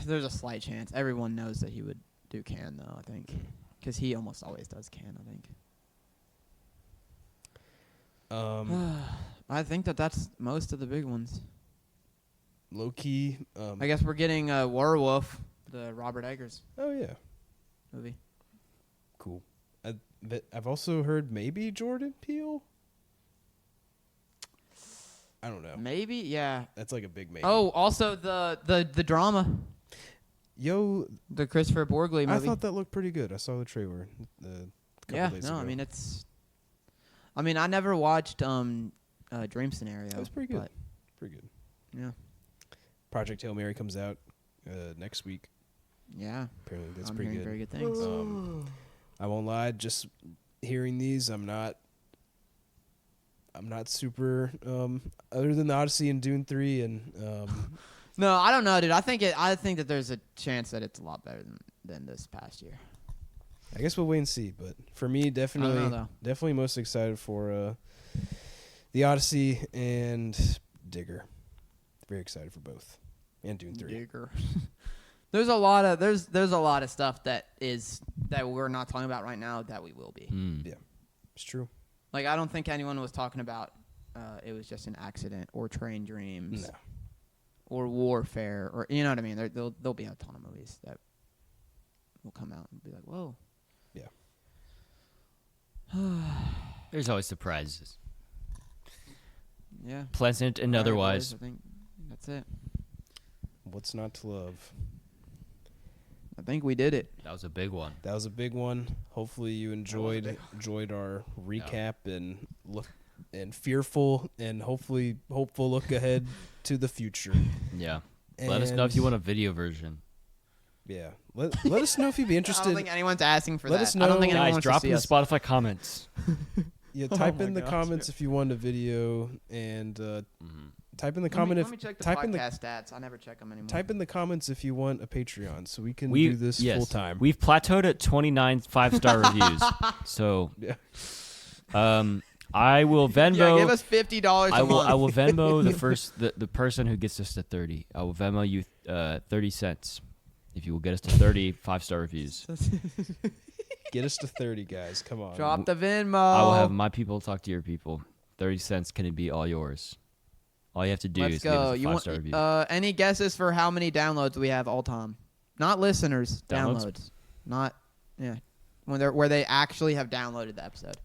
There's a slight chance. Everyone knows that he would do can, though, I think. Because he almost always does can, I think. I think that's most of the big ones. Low key. I guess we're getting Werewolf, the Robert Eggers Oh yeah, movie. cool. I've also heard maybe Jordan Peele. I don't know. Maybe, yeah. That's like a big maybe. Oh, also the drama, Yo, the Christopher Borgli movie. I thought that looked pretty good. I saw the trailer a couple days ago. I mean I never watched Dream Scenario. That was pretty good. but, Pretty good. Yeah. Project Hail Mary comes out next week. Yeah. Apparently that's I'm pretty hearing good. very good things. I won't lie, just hearing these, I'm not super other than the Odyssey and Dune 3 and No, I don't know, dude. I think that there's a chance that it's a lot better than this past year. I guess we'll wait and see, but for me I don't know, though. definitely most excited for the Odyssey and Digger. Very excited for both. And Dune 3. Digger. There's a lot of stuff that we're not talking about right now that we will be. Yeah. It's true. Like I don't think anyone was talking about it was just an accident or Train Dreams. No. Or Warfare, or you know what I mean. There'll be a ton of movies that will come out and be like, whoa. Yeah. There's always surprises. Yeah. Pleasant and All right, otherwise. boys, I think that's it. What's not to love? I think we did it. That was a big one. That was a big one. Hopefully you enjoyed our recap and look and fearful and hopeful look ahead to the future. Yeah. Let us know if you want a video version. Yeah. Let us know if you'd be I interested. don't think anyone's asking for Let that. us I don't know- think anyone Guys, wants drop to in see the us. Spotify comments. Yeah, type Oh in my the gosh, comments if you want a video and type in the comment Let me check the type in the podcast stats. I never check them anymore. type in the comments if you want a Patreon so we can We do this yes, full time. We've plateaued at 29 5-star reviews. So Yeah. I will Venmo. Yeah, give us $50 a I month. will Venmo the person who gets us to 30. I will Venmo you 30 cents if you will get us to 30 5-star reviews. Get us to 30, guys. Come on. Drop the Venmo. I will have my people talk to your people. 30 cents can be all yours. All you have to do Let's is go. give You us a 5-star want review. any guesses for how many downloads we have all time? Not listeners, Downloads? downloads. Not where they actually have downloaded the episode.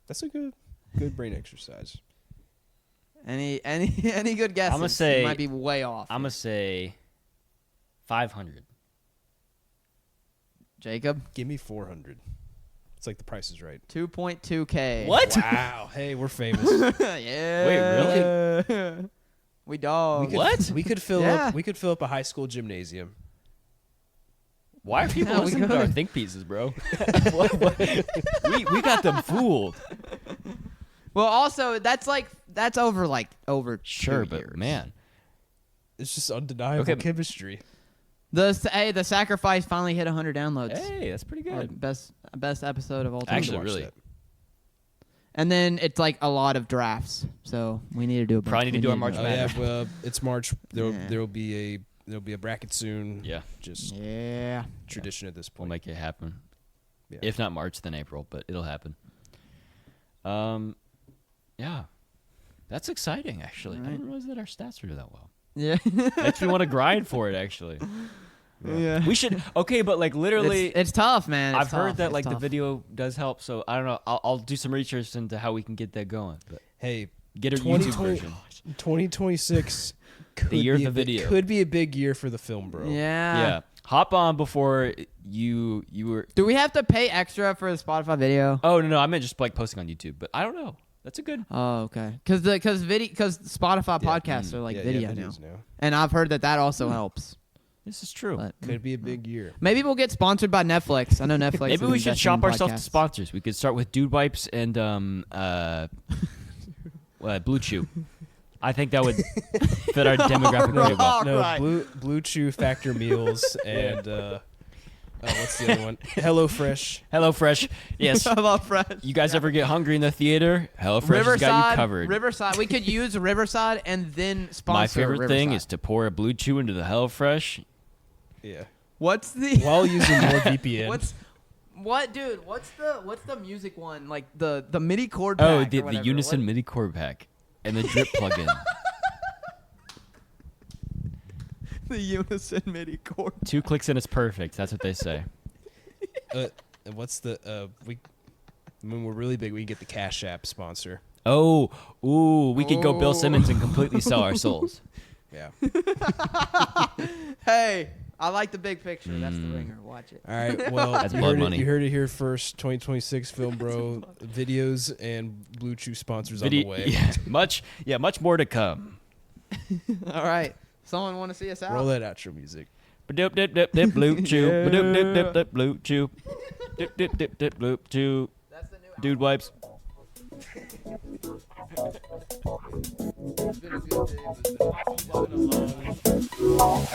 That's a good brain exercise. Any good guesses? I'ma say- you might be way off. I'm going to say 500. Jacob, Give me 400. It's like the Price is Right. 2.2K. What? Wow. Hey, we're famous. Yeah. Wait, really? We dog. We could fill Yeah. up. We could fill up a high school gymnasium. Why are people Yeah, we listening to could. our think pieces, bro? we got them fooled. Well, also that's over Sure, 2 but years. man. It's just undeniable Okay. chemistry. The sacrifice finally hit 100 downloads. Hey, that's pretty Our good. best episode of all time. Actually, Watch really. that. And then it's like a lot of drafts, so we need to do a bunch. Probably need to do our March Oh Madness. yeah, well, it's March. Yeah. There'll be a bracket soon. Yeah, Just Yeah. tradition at this we'll point. make it happen. Yeah. If not March, then April, but it'll happen. Yeah. That's exciting, actually. I Right. didn't realize that our stats were doing that well. Yeah. Makes me want to grind for it, actually. Yeah. We should. Okay, but like literally, it's tough, man. It's I've heard tough. that It's like the tough. video does help. So I don't know. I'll do some research into how we can get that going. But Hey, get a 2020 YouTube version. 2026 could year be of the a big- video. could be a big year for the film, bro. Yeah. Hop on before you were. Do we have to pay extra for the Spotify video? Oh no, I meant just like posting on YouTube. But I don't know. That's a good. Oh, okay. Because Spotify Yeah. podcasts are like Yeah, video videos now, now. and I've heard that also helps. This is true. But Could be a big year. maybe we'll get sponsored by Netflix. I know Netflix. Maybe is we should investing shop in ourselves to podcasts. sponsors. We could start with Dude Wipes and Blue Chew. I think that would fit our demographic really well. No, Right. Blue Chew Factor Meals and what's the other one? HelloFresh. HelloFresh. Yes. Hello, Fresh. You guys ever get hungry in the theater? HelloFresh has got you covered. Riverside. We could use Riverside and then sponsor My favorite Riverside. thing is to pour a Blue Chew into the HelloFresh. Yeah. What's the While using NordVPN. What, dude? What's the music one? Like the MIDI chord Oh, pack the or whatever. Unison MIDI chord pack and the drip plugin. The Unison MIDI chord. 2 clicks and it's perfect. That's what they say. What's the when we're really big, we can get the Cash App sponsor. Oh, ooh, we could go Bill Simmons and completely sell our souls. Yeah. Hey, I like the big picture. That's the ringer. Watch it. All right. Well, That's blood money. You heard it here first. 2026 Film Bro videos and Blue Chew sponsors on the way. Yeah, much more to come. All right. Someone want to see us out? Roll that outro music. Dip dip dip dip Blue Chew. Dip dip dip dip Blue Chew. Dip dip dip dip Blue Chew. That's the new Dude wipes. It's been a good day. But it's been a long